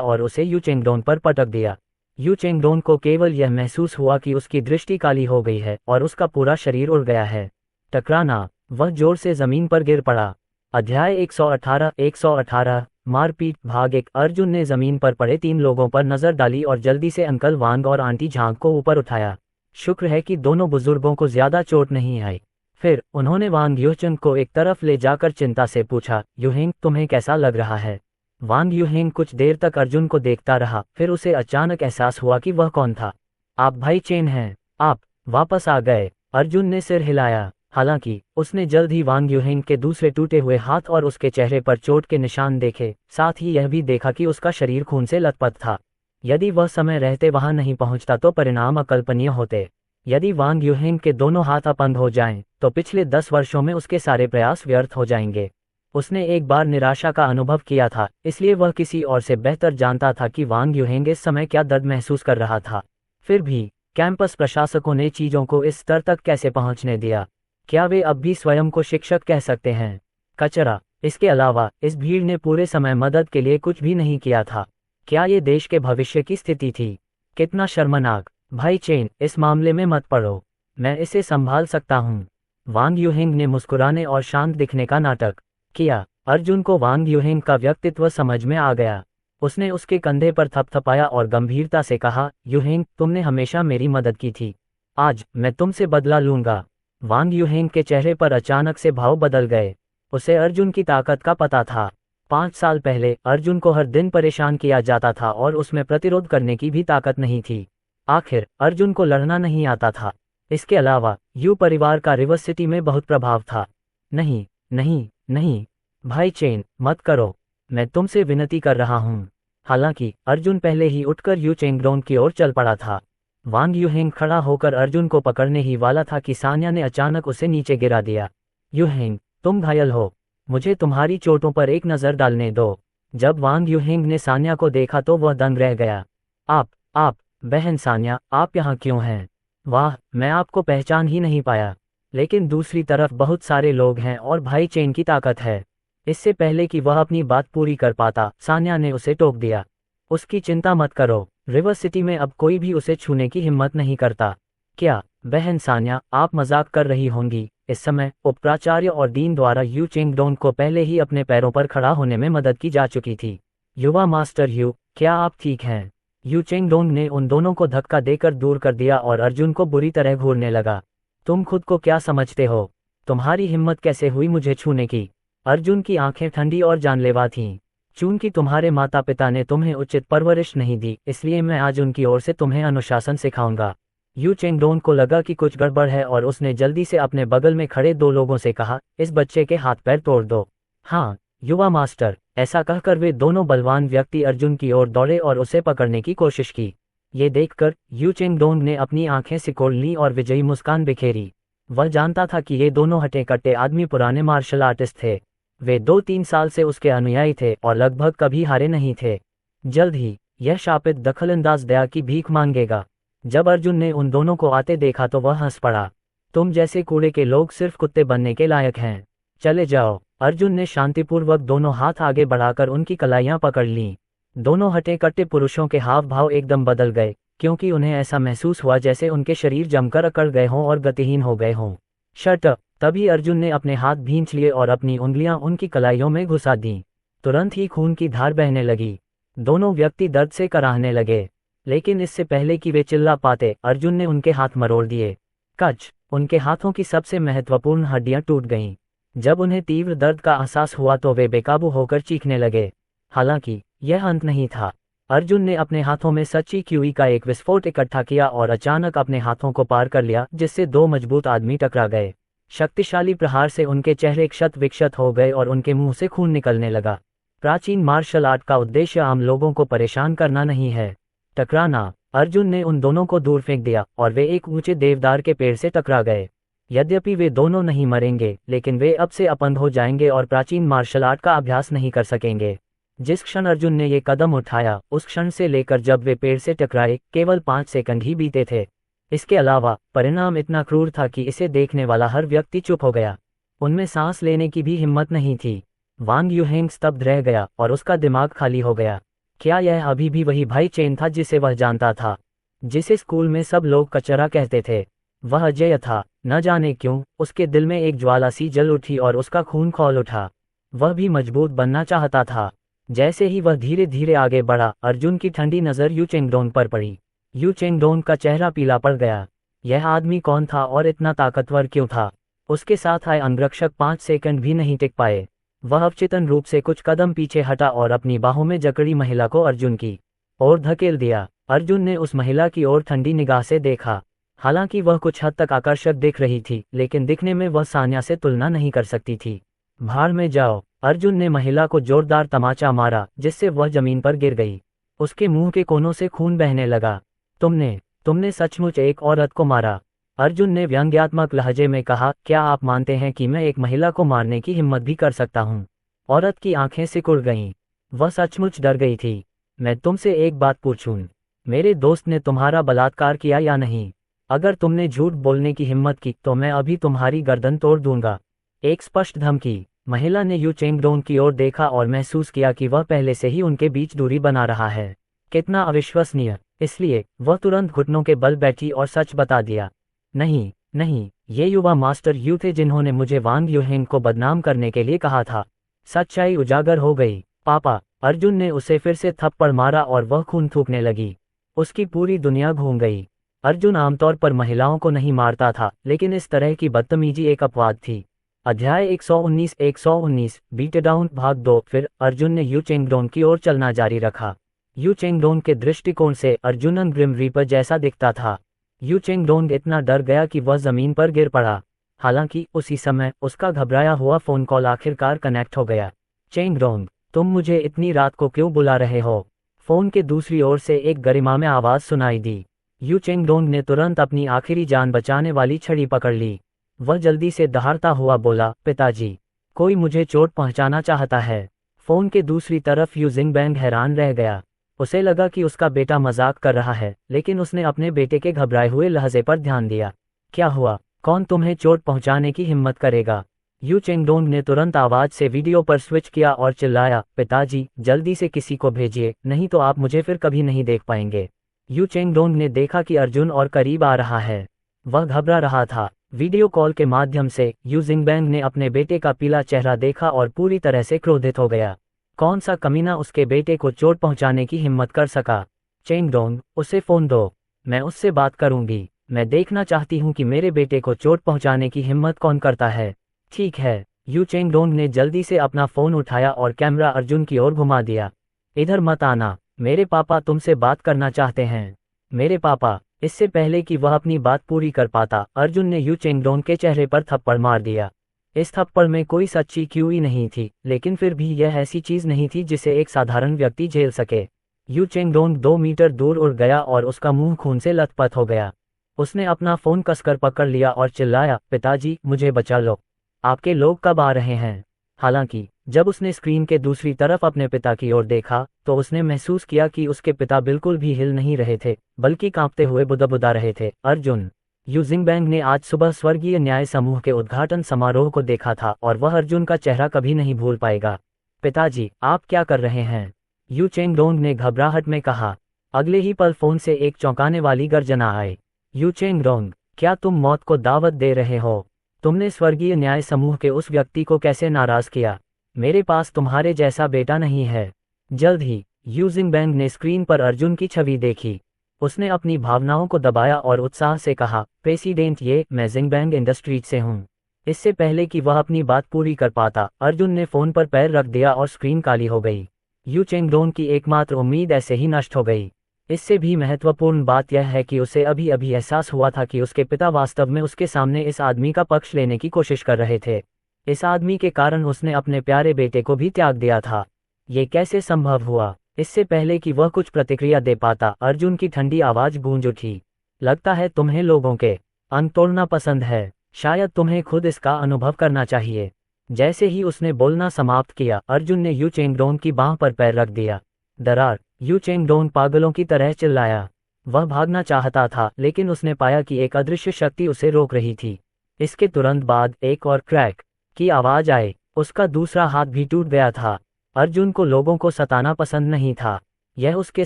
और उसे यू चेंगडोन पर पटक दिया। यू चेंगडोन को केवल यह महसूस हुआ कि उसकी दृष्टि काली हो गई है और उसका पूरा शरीर उड़ गया है। टकराना, वह जोर से जमीन पर गिर पड़ा। अध्याय 118 मारपीट भाग 1। अर्जुन ने जमीन पर पड़े 3 लोगों पर नजर डाली और जल्दी से अंकल वांग और आंटी झांग को ऊपर उठाया। शुक्र है कि दोनों बुजुर्गों को ज्यादा चोट नहीं आई। फिर उन्होंने वांग यूचन को एक तरफ ले जाकर चिंता से पूछा, यूहेंग, तुम्हें कैसा लग रहा है? वांग यूहेंग कुछ देर तक अर्जुन को देखता रहा, फिर उसे अचानक एहसास हुआ कि वह कौन था। आप भाई चेन हैं, आप वापस आ गए। अर्जुन ने सिर हिलाया। हालांकि उसने जल्द ही वांग यूहेंग के दूसरे टूटे हुए हाथ और उसके चेहरे पर चोट के निशान देखे, साथ ही यह भी देखा कि उसका शरीर खून से लथपथ था। यदि वह समय रहते वहां नहीं पहुंचता तो परिणाम अकल्पनीय होते। यदि वांग यूहेंग के दोनों हाथ अपंग हो जाएं, तो पिछले 10 वर्षों में उसके सारे प्रयास व्यर्थ हो जाएंगे। उसने एक बार निराशा का अनुभव किया था, इसलिए वह किसी और से बेहतर जानता था कि वांग यूहेंग इस समय क्या दर्द महसूस कर रहा था। फिर भी कैंपस प्रशासकों ने चीजों को इस स्तर तक कैसे पहुंचने दिया? क्या वे अब भी स्वयं को शिक्षक कह सकते हैं? कचरा। इसके अलावा इस भीड़ ने पूरे समय मदद के लिए कुछ भी नहीं किया था। क्या ये देश के भविष्य की स्थिति थी? कितना शर्मनाक। भाई चेन, इस मामले में मत पड़ो, मैं इसे संभाल सकता हूँ। वांग यूहेंग ने मुस्कुराने और शांत दिखने का नाटक किया। अर्जुन को वांग यूहेंग का व्यक्तित्व समझ में आ गया। उसने उसके कंधे पर थपथपाया और गंभीरता से कहा, यूहेंग, तुमने हमेशा मेरी मदद की थी। आज मैं तुमसे बदला लूंगा। वांग यूहेंग के चेहरे पर अचानक से भाव बदल गए। उसे अर्जुन की ताकत का पता था। 5 साल पहले अर्जुन को हर दिन परेशान किया जाता था और उसमें प्रतिरोध करने की भी ताकत नहीं थी। आखिर अर्जुन को लड़ना नहीं आता था। इसके अलावा यू परिवार का रिवर्स सिटी में बहुत प्रभाव था। नहीं नहीं नहीं, भाई चेन, मत करो, मैं तुमसे विनती कर रहा हूँ। हालांकि अर्जुन पहले ही उठकर यू चेंगडोंग की ओर चल पड़ा था। वांग यूहेंग खड़ा होकर अर्जुन को पकड़ने ही वाला था कि सान्या ने अचानक उसे नीचे गिरा दिया। यूहेंग, तुम घायल हो, मुझे तुम्हारी चोटों पर एक नज़र डालने दो। जब वांग यूहेंग ने सान्या को देखा तो वह दंग रह गया। आप, बहन सान्या, आप यहाँ क्यों हैं? वाह, मैं आपको पहचान ही नहीं पाया। लेकिन दूसरी तरफ बहुत सारे लोग हैं और भाई चेन की ताकत है। इससे पहले कि वह अपनी बात पूरी कर पाता, सान्या ने उसे टोक दिया। उसकी चिंता मत करो, रिवर सिटी में अब कोई भी उसे छूने की हिम्मत नहीं करता। क्या बहन सान्या, आप मजाक कर रही होंगी? इस समय उपप्राचार्य और डीन द्वारा यू चेंगडोंग को पहले ही अपने पैरों पर खड़ा होने में मदद की जा चुकी थी। युवा मास्टर यू, क्या आप ठीक हैं? यू चेंगडोंग ने उन दोनों को धक्का देकर दूर कर दिया और अर्जुन को बुरी तरह घूरने लगा। तुम खुद को क्या समझते हो? तुम्हारी हिम्मत कैसे हुई मुझे छूने की? अर्जुन की आंखें ठंडी और जानलेवा थीं। चूंकि तुम्हारे माता पिता ने तुम्हें उचित परवरिश नहीं दी, इसलिए मैं आज उनकी ओर से तुम्हें अनुशासन सिखाऊंगा। यू चेंगडोंग को लगा कि कुछ गड़बड़ है और उसने जल्दी से अपने बगल में खड़े 2 लोगों से कहा, इस बच्चे के हाथ पैर तोड़ दो। हाँ युवा मास्टर, ऐसा कहकर वे दोनों बलवान व्यक्ति अर्जुन की ओर दौड़े और उसे पकड़ने की कोशिश की। ये देखकर यू चेंगडोंग ने अपनी आंखें सिकोड़ लीं और विजयी मुस्कान बिखेरी। वह जानता था कि ये दोनों हटे कट्टे आदमी पुराने मार्शल आर्टिस्ट थे। वे 2-3 साल से उसके अनुयायी थे और लगभग कभी हारे नहीं थे। जल्द ही यह शापित दखलंदाज दया की भीख मांगेगा। जब अर्जुन ने उन दोनों को आते देखा तो वह हंस पड़ा। तुम जैसे कूड़े के लोग सिर्फ कुत्ते बनने के लायक हैं, चले जाओ। अर्जुन ने शांतिपूर्वक दोनों हाथ आगे बढ़ाकर उनकी कलाइयां पकड़ लीं। दोनों हटे कट्टे पुरुषों के हाव भाव एकदम बदल गए, क्योंकि उन्हें ऐसा महसूस हुआ जैसे उनके शरीर जमकर अकड़ गए हों और गतिहीन हो गए हों। Shut up! तभी अर्जुन ने अपने हाथ भींच लिए और अपनी उंगलियां उनकी कलाइयों में घुसा दीं। तुरंत ही खून की धार बहने लगी। दोनों व्यक्ति दर्द से कराहने लगे, लेकिन इससे पहले कि वे चिल्ला पाते, अर्जुन ने उनके हाथ मरोड़ दिए। कच! उनके हाथों की सबसे महत्वपूर्ण हड्डियां टूट गईं। जब उन्हें तीव्र दर्द का एहसास हुआ तो वे बेकाबू होकर चीखने लगे। हालांकि यह अंत नहीं था। अर्जुन ने अपने हाथों में सच्ची क्यूई का एक विस्फोट इकट्ठा किया और अचानक अपने हाथों को पार कर लिया, जिससे 2 मजबूत आदमी टकरा गए। शक्तिशाली प्रहार से उनके चेहरे क्षत विक्षत हो गए और उनके मुंह से खून निकलने लगा। प्राचीन मार्शल आर्ट का उद्देश्य आम लोगों को परेशान करना नहीं है, टकराना। अर्जुन ने उन दोनों को दूर फेंक दिया और वे एक ऊंचे देवदार के पेड़ से टकरा गए। यद्यपि वे दोनों नहीं मरेंगे, लेकिन वे अब से अपंग हो जाएंगे और प्राचीन मार्शल आर्ट का अभ्यास नहीं कर सकेंगे। जिस क्षण अर्जुन ने ये कदम उठाया, उस क्षण से लेकर जब वे पेड़ से टकराए, केवल 5 सेकंड ही बीते थे। इसके अलावा परिणाम इतना क्रूर था कि इसे देखने वाला हर व्यक्ति चुप हो गया। उनमें सांस लेने की भी हिम्मत नहीं थी। वांग यूहेंग स्तब्ध रह गया और उसका दिमाग खाली हो गया। क्या यह अभी भी वही भाई चेन था जिसे वह जानता था, जिसे स्कूल में सब लोग कचरा कहते थे? वह अजेय था। न जाने क्यों उसके दिल में एक ज्वाला सी जल उठी और उसका खून खौल उठा। वह भी मजबूत बनना चाहता था। जैसे ही वह धीरे धीरे आगे बढ़ा, अर्जुन की ठंडी नज़र यू चेंगडोंग पर पड़ी। यू चेंगडोंग का चेहरा पीला पड़ गया। यह आदमी कौन था और इतना ताकतवर क्यों था? उसके साथ आए अंगरक्षक 5 सेकंड भी नहीं टिक पाए। वह अवचेतन रूप से कुछ कदम पीछे हटा और अपनी बाहों में जकड़ी महिला को अर्जुन की ओर धकेल दिया। अर्जुन ने उस महिला की ओर ठंडी निगाह से देखा। हालांकि वह कुछ हद तक आकर्षक दिख रही थी, लेकिन दिखने में वह सान्या से तुलना नहीं कर सकती थी। भाड़ में जाओ! अर्जुन ने महिला को जोरदार तमाचा मारा, जिससे वह जमीन पर गिर गई। उसके मुंह के कोनों से खून बहने लगा। तुमने सचमुच एक औरत को मारा? अर्जुन ने व्यंग्यात्मक लहजे में कहा, क्या आप मानते हैं कि मैं एक महिला को मारने की हिम्मत भी कर सकता हूँ? औरत की आंखें सिकुड़ गईं। वह सचमुच डर गई थी। मैं तुमसे एक बात पूछूं, मेरे दोस्त ने तुम्हारा बलात्कार किया या नहीं? अगर तुमने झूठ बोलने की हिम्मत की तो मैं अभी तुम्हारी गर्दन तोड़ दूंगा। एक स्पष्ट धमकी। महिला ने यू चेंगडोंग की ओर देखा और महसूस किया कि वह पहले से ही उनके बीच दूरी बना रहा है। कितना अविश्वसनीय! इसलिए वह तुरंत घुटनों के बल बैठी और सच बता दिया। नहीं नहीं, ये युवा मास्टर यू थे जिन्होंने मुझे वांग यूहेंग को बदनाम करने के लिए कहा था। सच्चाई उजागर हो गई। पापा, अर्जुन ने उसे फिर से थप्पड़ मारा और वह खून थूकने लगी। उसकी पूरी दुनिया घूम गई। अर्जुन आमतौर पर महिलाओं को नहीं मारता था, लेकिन इस तरह की बदतमीजी एक अपवाद थी। अध्याय 119 बीटडाउन भाग 2। फिर अर्जुन ने यू चेंगडोंग की ओर चलना जारी रखा। यू चेंगडोंग के दृष्टिकोण से अर्जुनन ग्रिम रीपर जैसा दिखता था। यू चेंगडोंग इतना डर गया कि वह जमीन पर गिर पड़ा। हालांकि उसी समय उसका घबराया हुआ फोन कॉल आखिरकार कनेक्ट हो गया। चेंगडोंग, तुम मुझे इतनी रात को क्यों बुला रहे हो? फोन के दूसरी ओर से एक गरिमामय आवाज सुनाई दी। यू चेंगडोंग ने तुरंत अपनी आखिरी जान बचाने वाली छड़ी पकड़ ली। वह जल्दी से दहाड़ता हुआ बोला, पिताजी, कोई मुझे चोट पहुंचाना चाहता है। फोन के दूसरी तरफ यू जिंगबैंग हैरान रह गया। उसे लगा कि उसका बेटा मजाक कर रहा है, लेकिन उसने अपने बेटे के घबराए हुए लहजे पर ध्यान दिया। क्या हुआ? कौन तुम्हें चोट पहुंचाने की हिम्मत करेगा? यू चेंगडोंग ने तुरंत आवाज से वीडियो पर स्विच किया और चिल्लाया, पिताजी, जल्दी से किसी को भेजिए, नहीं तो आप मुझे फिर कभी नहीं देख पाएंगे। यू चेंगडोंग ने देखा कि अर्जुन और करीब आ रहा है। वह घबरा रहा था। वीडियो कॉल के माध्यम से यू जिंगबैंग ने अपने बेटे का पीला चेहरा देखा और पूरी तरह से क्रोधित हो गया। कौन सा कमीना उसके बेटे को चोट पहुंचाने की हिम्मत कर सका? चेंगडोंग, उसे फोन दो, मैं उससे बात करूंगी। मैं देखना चाहती हूं कि मेरे बेटे को चोट पहुंचाने की हिम्मत कौन करता है। ठीक है। यू चेंगडोंग ने जल्दी से अपना फोन उठाया और कैमरा अर्जुन की ओर घुमा दिया। इधर मत आना, मेरे पापा तुमसे बात करना चाहते हैं। मेरे पापा? इससे पहले कि वह अपनी बात पूरी कर पाता, अर्जुन ने यू चेंगडोंग के चेहरे पर थप्पड़ मार दिया। इस थप्पड़ में कोई सच्ची क्यूई नहीं थी, लेकिन फिर भी यह ऐसी चीज नहीं थी जिसे एक साधारण व्यक्ति झेल सके। यू चेंगडोंग 2 मीटर दूर उड़ गया और उसका मुंह खून से लथपथ हो गया। उसने अपना फोन कसकर पकड़ लिया और चिल्लाया, पिताजी, मुझे बचा लो। आपके लोग कब आ रहे हैं? हालांकि जब उसने स्क्रीन के दूसरी तरफ अपने पिता की ओर देखा, तो उसने महसूस किया कि उसके पिता बिल्कुल भी हिल नहीं रहे थे, बल्कि कांपते हुए बुदबुदा रहे थे। अर्जुन। यू जिंगबैंग ने आज सुबह स्वर्गीय न्याय समूह के उद्घाटन समारोह को देखा था और वह अर्जुन का चेहरा कभी नहीं भूल पाएगा। पिताजी, आप क्या कर रहे हैं? यू चेंगडोंग ने घबराहट में कहा। अगले ही पल फोन से एक चौंकाने वाली गर्जना आई। यू चेंगडोंग, क्या तुम मौत को दावत दे रहे हो? तुमने स्वर्गीय न्याय समूह के उस व्यक्ति को कैसे नाराज किया? मेरे पास तुम्हारे जैसा बेटा नहीं है। जल्द ही यू जिंगबैंग ने स्क्रीन पर अर्जुन की छवि देखी। उसने अपनी भावनाओं को दबाया और उत्साह से कहा, प्रेसिडेंट, मैं जिंगबैंग इंडस्ट्रीज से हूँ। इससे पहले कि वह अपनी बात पूरी कर पाता, अर्जुन ने फोन पर पैर रख दिया और स्क्रीन काली हो गई। यू चेंगडोंग की एकमात्र उम्मीद ऐसे ही नष्ट हो गई। इससे भी महत्वपूर्ण बात यह है कि उसे अभी अभी एहसास हुआ था कि उसके पिता वास्तव में उसके सामने इस आदमी का पक्ष लेने की कोशिश कर रहे थे। इस आदमी के कारण उसने अपने प्यारे बेटे को भी त्याग दिया था। ये कैसे संभव हुआ? इससे पहले कि वह कुछ प्रतिक्रिया दे पाता, अर्जुन की ठंडी आवाज गूंज उठी। लगता है तुम्हें लोगों के अंत तोड़ना पसंद है। शायद तुम्हें खुद इसका अनुभव करना चाहिए। जैसे ही उसने बोलना समाप्त किया, अर्जुन ने यू चेंगडोंग की बांह पर पैर रख दिया। दरार! यू चेंगडोंग पागलों की तरह चिल्लाया। वह भागना चाहता था, लेकिन उसने पाया कि एक अदृश्य शक्ति उसे रोक रही थी। इसके तुरंत बाद एक और क्रैक की आवाज आई। उसका दूसरा हाथ भी टूट गया था। अर्जुन को लोगों को सताना पसंद नहीं था। यह उसके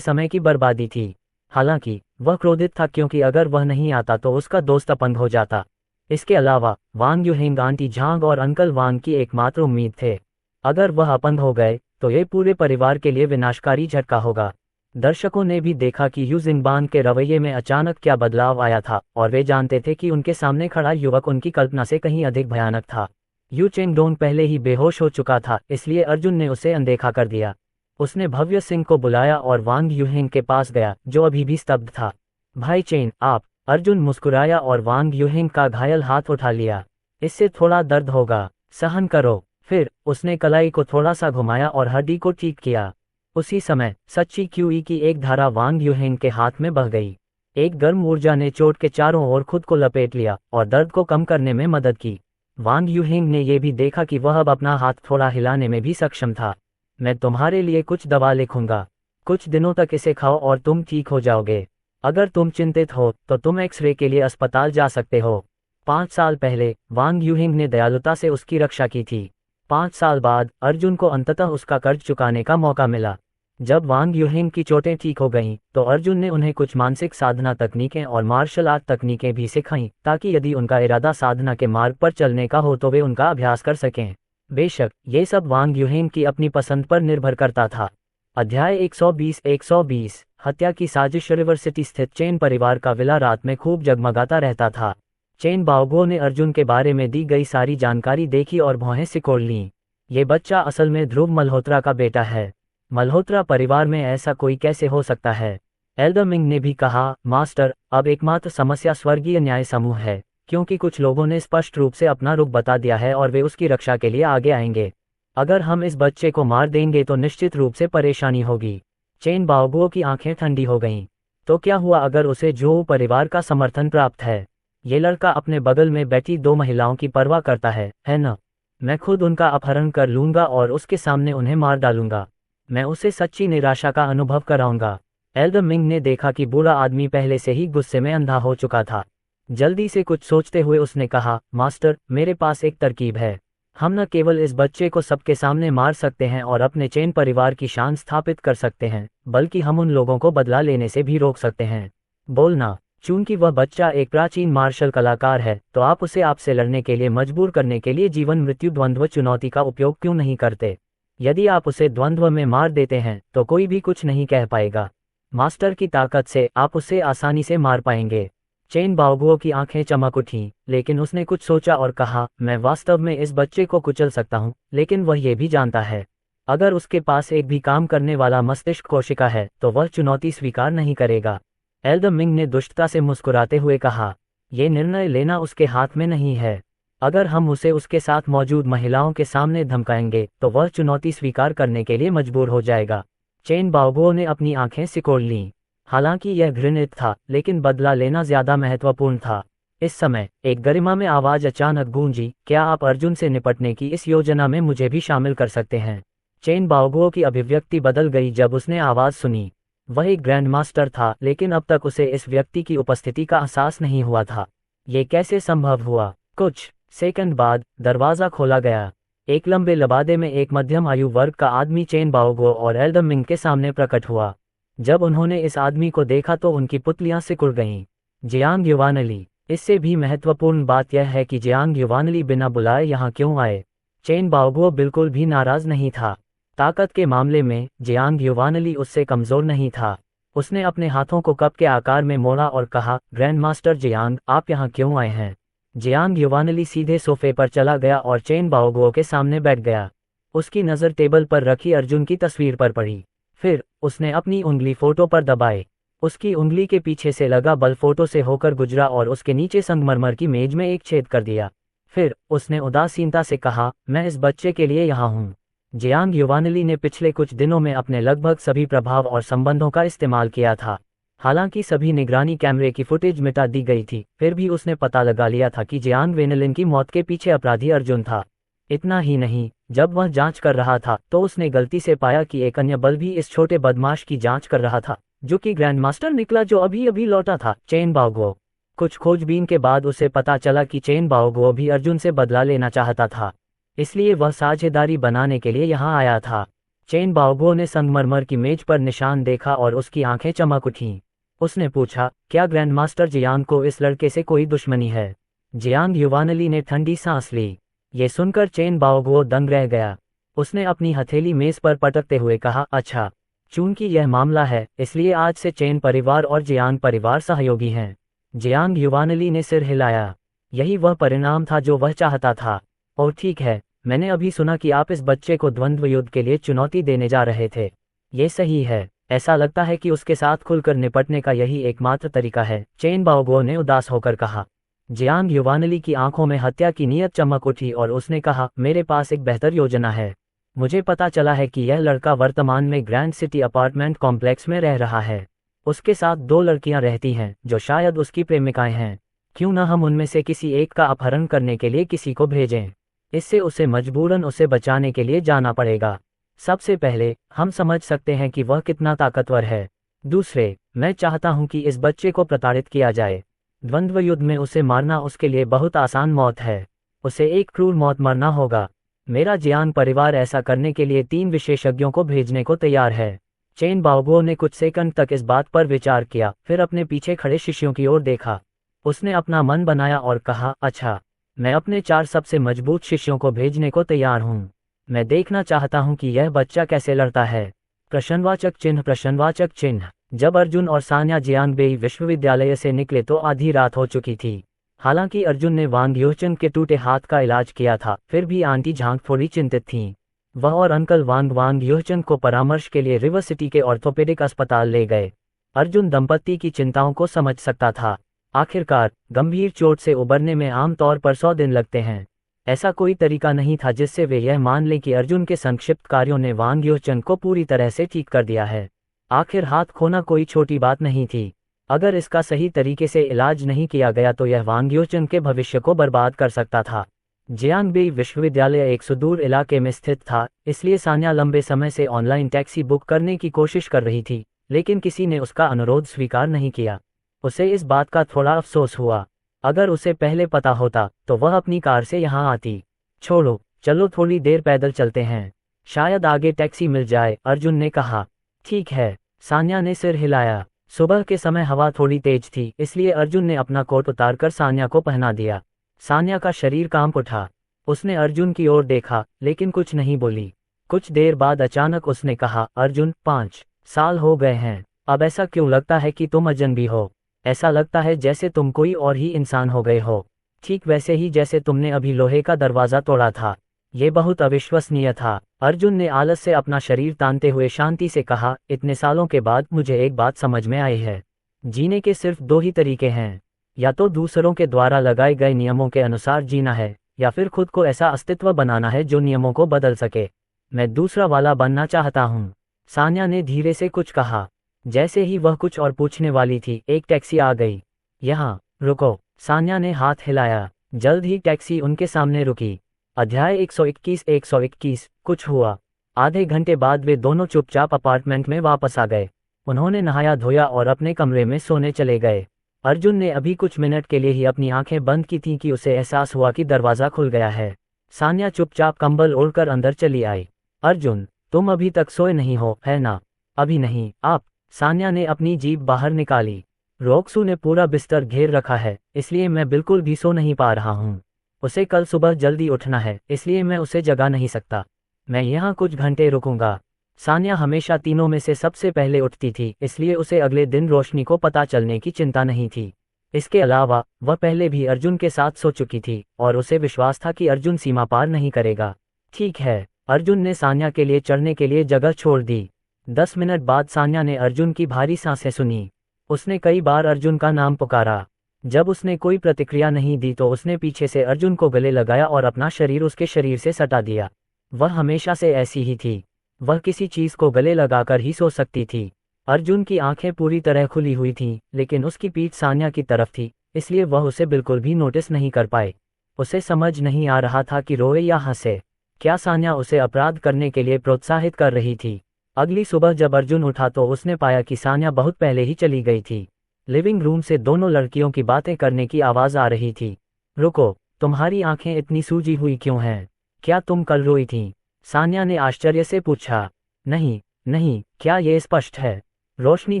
समय की बर्बादी थी। हालांकि वह क्रोधित था, क्योंकि अगर वह नहीं आता तो उसका दोस्त अपंग हो जाता। इसके अलावा वांग यूहेंग, आंटी झांग और अंकल वांग की एकमात्र उम्मीद थे। अगर वह अपंग हो गए तो ये पूरे परिवार के लिए विनाशकारी झटका होगा। दर्शकों ने भी देखा कि यू जिंगबांग के रवैये में अचानक क्या बदलाव आया था, और वे जानते थे कि उनके सामने खड़ा युवक उनकी कल्पना से कहीं अधिक भयानक था। यू चेंगडोंग पहले ही बेहोश हो चुका था, इसलिए अर्जुन ने उसे अनदेखा कर दिया। उसने भव्य सिंह को बुलाया और वांग यूहेंग के पास गया, जो अभी भी स्तब्ध था। भाई चेन, आप? अर्जुन मुस्कुराया और वांग यूहेंग का घायल हाथ उठा लिया। इससे थोड़ा दर्द होगा, सहन करो। फिर उसने कलाई को थोड़ा सा घुमाया और हड्डी को ठीक किया। उसी समय सच्ची क्यूई की एक धारा वांग यूहेंग के हाथ में बह गई। एक गर्म ऊर्जा ने चोट के चारों ओर खुद को लपेट लिया और दर्द को कम करने में मदद की। वांग यूहेंग ने यह भी देखा कि वह अब अपना हाथ थोड़ा हिलाने में भी सक्षम था। मैं तुम्हारे लिए कुछ दवा लिखूंगा। कुछ दिनों तक इसे खाओ और तुम ठीक हो जाओगे। अगर तुम चिंतित हो तो तुम एक्सरे के लिए अस्पताल जा सकते हो। 5 साल पहले वांग यूहेंग ने दयालुता से उसकी रक्षा की थी। 5 साल बाद अर्जुन को अंततः उसका कर्ज चुकाने का मौका मिला। जब वांग यूहेंग की चोटें ठीक हो गईं, तो अर्जुन ने उन्हें कुछ मानसिक साधना तकनीकें और मार्शल आर्ट तकनीकें भी सिखाईं, ताकि यदि उनका इरादा साधना के मार्ग पर चलने का हो तो वे उनका अभ्यास कर सकें। बेशक ये सब वांग यूहेंग की अपनी पसंद पर निर्भर करता था। अध्याय 120 हत्या की साजिश। रिवर सिटी स्थित चेन परिवार का विला रात में खूब जगमगाता रहता था। चेन बाओगुओ ने अर्जुन के बारे में दी गई सारी जानकारी देखी और भौहें सिकोड़ लीं। ये बच्चा असल में ध्रुव मल्होत्रा का बेटा है। मल्होत्रा परिवार में ऐसा कोई कैसे हो सकता है? एल्डर मिंग ने भी कहा, मास्टर, अब एकमात्र समस्या स्वर्गीय न्याय समूह है, क्योंकि कुछ लोगों ने स्पष्ट रूप से अपना रुख बता दिया है और वे उसकी रक्षा के लिए आगे आएंगे। अगर हम इस बच्चे को मार देंगे तो निश्चित रूप से परेशानी होगी। चेन बाओगुओ की आंखें ठंडी हो गईं। तो क्या हुआ अगर उसे जो परिवार का समर्थन प्राप्त है? ये लड़का अपने बगल में बैठी 2 महिलाओं की परवाह करता है न? मैं खुद उनका अपहरण कर लूंगा और उसके सामने उन्हें मार डालूंगा। मैं उसे सच्ची निराशा का अनुभव कराऊंगा। एल्डर मिंग ने देखा कि बूढ़ा आदमी पहले से ही गुस्से में अंधा हो चुका था। जल्दी से कुछ सोचते हुए उसने कहा, मास्टर, मेरे पास एक तरकीब है। हम न केवल इस बच्चे को सबके सामने मार सकते हैं और अपने चेन परिवार की शान स्थापित कर सकते हैं, बल्कि हम उन लोगों को बदला लेने से भी रोक सकते हैं। बोलना। चूंकि वह बच्चा एक प्राचीन मार्शल कलाकार है, तो आप उसे आपसे लड़ने के लिए मजबूर करने के लिए जीवन मृत्यु द्वंद्व चुनौती का उपयोग क्यों नहीं करते? यदि आप उसे द्वंद्व में मार देते हैं तो कोई भी कुछ नहीं कह पाएगा। मास्टर की ताकत से आप उसे आसानी से मार पाएंगे। चेन बाओगुओ की आंखें चमक उठीं, लेकिन उसने कुछ सोचा और कहा, मैं वास्तव में इस बच्चे को कुचल सकता हूं, लेकिन वह ये भी जानता है, अगर उसके पास एक भी काम करने वाला मस्तिष्क कोशिका है तो वह चुनौती स्वीकार नहीं करेगा। एल्डर मिंग ने दुष्टता से मुस्कुराते हुए कहा, यह निर्णय लेना उसके हाथ में नहीं है। अगर हम उसे उसके साथ मौजूद महिलाओं के सामने धमकाएंगे तो वह चुनौती स्वीकार करने के लिए मजबूर हो जाएगा। चेन बाओगुओ ने अपनी आंखें सिकोड़ लीं। हालांकि यह घृणित था, लेकिन बदला लेना ज्यादा महत्वपूर्ण था। इस समय एक गरिमा में आवाज अचानक गूंजी, क्या आप अर्जुन से निपटने की इस योजना में मुझे भी शामिल कर सकते हैं? चेन बाओगुओ की अभिव्यक्ति बदल गई जब उसने आवाज सुनी। वह एक ग्रैंड मास्टर था, लेकिन अब तक उसे इस व्यक्ति की उपस्थिति का एहसास नहीं हुआ था। ये कैसे संभव हुआ? कुछ सेकंड बाद दरवाजा खोला गया। एक लंबे लबादे में एक मध्यम आयु वर्ग का आदमी चेन बाओगुओ और एल्डर मिंग के सामने प्रकट हुआ। जब उन्होंने इस आदमी को देखा तो उनकी पुतलियां सिकुड़ गईं। जियांग युवानली। इससे भी महत्वपूर्ण बात यह है कि जियांग युवानली बिना बुलाए यहाँ क्यों आए? चेन बाओगुओ बिल्कुल भी नाराज नहीं था। ताकत के मामले में जियांग युवानली उससे कमजोर नहीं था। उसने अपने हाथों को कप के आकार में मोड़ा और कहा, ग्रैंड मास्टर जियांग, आप यहाँ क्यों आए हैं? जियांग युवानली सीधे सोफे पर चला गया और चेन बाओगुओ के सामने बैठ गया। उसकी नज़र टेबल पर रखी अर्जुन की तस्वीर पर पड़ी। फिर उसने अपनी उंगली फोटो पर दबाई। उसकी उंगली के पीछे से लगा बल फोटो से होकर गुजरा और उसके नीचे संगमरमर की मेज में एक छेद कर दिया। फिर उसने उदासीनता से कहा, मैं इस बच्चे के लिए यहाँ हूँ। जियांग युवानली ने पिछले कुछ दिनों में अपने लगभग सभी प्रभाव और संबंधों का इस्तेमाल किया था। हालांकि सभी निगरानी कैमरे की फुटेज मिटा दी गई थी, फिर भी उसने पता लगा लिया था कि जियांग वेनलिन की मौत के पीछे अपराधी अर्जुन था। इतना ही नहीं, जब वह जांच कर रहा था तो उसने गलती से पाया कि एक अन्य बल भी इस छोटे बदमाश की जांच कर रहा था, जो कि ग्रैंड मास्टर निकला, जो अभी अभी लौटा था, चेन बाओगुओ। कुछ खोजबीन के बाद उसे पता चला कि चेन बाओगुओ भी अर्जुन से बदला लेना चाहता था, इसलिए वह साझेदारी बनाने के लिए यहाँ आया था। चेन बाओगुओ ने संगमरमर की मेज पर निशान देखा और उसकी आंखें चमक उठीं। उसने पूछा, क्या ग्रैंड मास्टर जियांग को इस लड़के से कोई दुश्मनी है? जियांग युवानली ने ठंडी सांस ली। ये सुनकर चेन बाओगुओ दंग रह गया। उसने अपनी हथेली मेज पर पटकते हुए कहा, अच्छा, चूंकि यह मामला है, इसलिए आज से चेन परिवार और जियांग परिवार सहयोगी हैं। जियांग युवानली ने सिर हिलाया। यही वह परिणाम था जो वह चाहता था। और ठीक है, मैंने अभी सुना कि आप इस बच्चे को द्वंद्व युद्ध के लिए चुनौती देने जा रहे थे। ये सही है। ऐसा लगता है कि उसके साथ खुलकर निपटने का यही एकमात्र तरीका है, चेन बाओगुओ ने उदास होकर कहा। जियांग युवानली की आंखों में हत्या की नीयत चमक उठी और उसने कहा, मेरे पास एक बेहतर योजना है। मुझे पता चला है कि यह लड़का वर्तमान में ग्रैंड सिटी अपार्टमेंट कॉम्प्लेक्स में रह रहा है। उसके साथ 2 लड़कियां रहती हैं, जो शायद उसकी प्रेमिकाएं हैं। क्यों न हम उनमें से किसी एक का अपहरण करने के लिए किसी को भेजें? इससे उसे मजबूरन उसे बचाने के लिए जाना पड़ेगा। सबसे पहले हम समझ सकते हैं कि वह कितना ताकतवर है। दूसरे, मैं चाहता हूं कि इस बच्चे को प्रताड़ित किया जाए। द्वंद्व युद्ध में उसे मारना उसके लिए बहुत आसान मौत है। उसे एक क्रूर मौत मरना होगा। मेरा जियांग परिवार ऐसा करने के लिए 3 विशेषज्ञों को भेजने को तैयार है। चेन बाओगुओ ने कुछ सेकंड तक इस बात पर विचार किया, फिर अपने पीछे खड़े शिष्यों की ओर देखा। उसने अपना मन बनाया और कहा, अच्छा, मैं अपने 4 सबसे मजबूत शिष्यों को भेजने को तैयार हूँ। मैं देखना चाहता हूँ कि यह बच्चा कैसे लड़ता है। प्रश्नवाचक चिन्ह। जब अर्जुन और सान्या जियांगबेई विश्वविद्यालय से निकले तो आधी रात हो चुकी थी। हालांकि अर्जुन ने वांग ह्योचन के टूटे हाथ का इलाज किया था, फिर भी आंटी झांग थोड़ी चिंतित थीं। वह और अंकल वांग ह्योचन को परामर्श के लिए रिवर सिटी के ऑर्थोपेडिक अस्पताल ले गए। अर्जुन दंपत्ति की चिंताओं को समझ सकता था। आखिरकार गंभीर चोट से उबरने में आमतौर पर 100 दिन लगते हैं। ऐसा कोई तरीका नहीं था जिससे वे यह मान लें कि अर्जुन के संक्षिप्त कार्यों ने वांग ह्योचन को पूरी तरह से ठीक कर दिया है। आखिर हाथ खोना कोई छोटी बात नहीं थी। अगर इसका सही तरीके से इलाज नहीं किया गया तो यह वांग ह्योचन के भविष्य को बर्बाद कर सकता था। जियांगबेई विश्वविद्यालय एक सुदूर इलाके में स्थित था, इसलिए सान्या लंबे समय से ऑनलाइन टैक्सी बुक करने की कोशिश कर रही थी, लेकिन किसी ने उसका अनुरोध स्वीकार नहीं किया। उसे इस बात का थोड़ा अफसोस हुआ। अगर उसे पहले पता होता तो वह अपनी कार से यहाँ आती। छोड़ो, चलो थोड़ी देर पैदल चलते हैं, शायद आगे टैक्सी मिल जाए, अर्जुन ने कहा। ठीक है, सान्या ने सिर हिलाया। सुबह के समय हवा थोड़ी तेज थी, इसलिए अर्जुन ने अपना कोट उतारकर सान्या को पहना दिया। सान्या का शरीर कांप उठा। उसने अर्जुन की ओर देखा, लेकिन कुछ नहीं बोली। कुछ देर बाद अचानक उसने कहा, अर्जुन, 5 साल हो गए हैं, अब ऐसा क्यों लगता है कि तुम अजनबी हो? ऐसा लगता है जैसे तुम कोई और ही इंसान हो गए हो, ठीक वैसे ही जैसे तुमने अभी लोहे का दरवाजा तोड़ा था। ये बहुत अविश्वसनीय था। अर्जुन ने आलस से अपना शरीर तानते हुए शांति से कहा, इतने सालों के बाद मुझे एक बात समझ में आई है। जीने के सिर्फ 2 ही तरीके हैं, या तो दूसरों के द्वारा लगाए गए नियमों के अनुसार जीना है, या फिर खुद को ऐसा अस्तित्व बनाना है जो नियमों को बदल सके। मैं दूसरा वाला बनना चाहता हूँ, सान्या ने धीरे से कुछ कहा। जैसे ही वह कुछ और पूछने वाली थी, एक टैक्सी आ गई। यहाँ रुको, सान्या ने हाथ हिलाया। जल्द ही टैक्सी उनके सामने रुकी। अध्याय 121 कुछ हुआ। आधे घंटे बाद वे दोनों चुपचाप अपार्टमेंट में वापस आ गए। उन्होंने नहाया धोया और अपने कमरे में सोने चले गए। अर्जुन ने अभी कुछ मिनट के लिए ही अपनी आंखें बंद की थीं कि उसे एहसास हुआ कि दरवाज़ा खुल गया है। सान्या चुपचाप कंबल ओढ़कर अंदर चली आई। अर्जुन, तुम अभी तक सोए नहीं हो, है ना? अभी नहीं, आप? सान्या ने अपनी जीभ बाहर निकाली। रोक्सू ने पूरा बिस्तर घेर रखा है, इसलिए मैं बिल्कुल भी सो नहीं पा रहा हूँ। उसे कल सुबह जल्दी उठना है, इसलिए मैं उसे जगा नहीं सकता। मैं यहाँ कुछ घंटे रुकूंगा। सान्या हमेशा तीनों में से सबसे पहले उठती थी, इसलिए उसे अगले दिन रोशनी को पता चलने की चिंता नहीं थी। इसके अलावा वह पहले भी अर्जुन के साथ सो चुकी थी और उसे विश्वास था कि अर्जुन सीमा पार नहीं करेगा। ठीक है, अर्जुन ने सान्या के लिए चढ़ने के लिए जगह छोड़ दी। 10 मिनट बाद सान्या ने अर्जुन की भारी सांसें सुनी। उसने कई बार अर्जुन का नाम पुकारा। जब उसने कोई प्रतिक्रिया नहीं दी तो उसने पीछे से अर्जुन को गले लगाया और अपना शरीर उसके शरीर से सटा दिया। वह हमेशा से ऐसी ही थी, वह किसी चीज को गले लगाकर ही सो सकती थी। अर्जुन की आंखें पूरी तरह खुली हुई थीं, लेकिन उसकी पीठ सान्या की तरफ थी, इसलिए वह उसे बिल्कुल भी नोटिस नहीं कर पाए। उसे समझ नहीं आ रहा था कि रोए या हंसे। क्या सान्या उसे अपराध करने के लिए प्रोत्साहित कर रही थी? अगली सुबह जब अर्जुन उठा तो उसने पाया कि सान्या बहुत पहले ही चली गई थी। लिविंग रूम से दोनों लड़कियों की बातें करने की आवाज़ आ रही थी। रुको, तुम्हारी आंखें इतनी सूजी हुई क्यों हैं? क्या तुम कल रोई थीं? सान्या ने आश्चर्य से पूछा। नहीं नहीं, क्या ये स्पष्ट है? रोशनी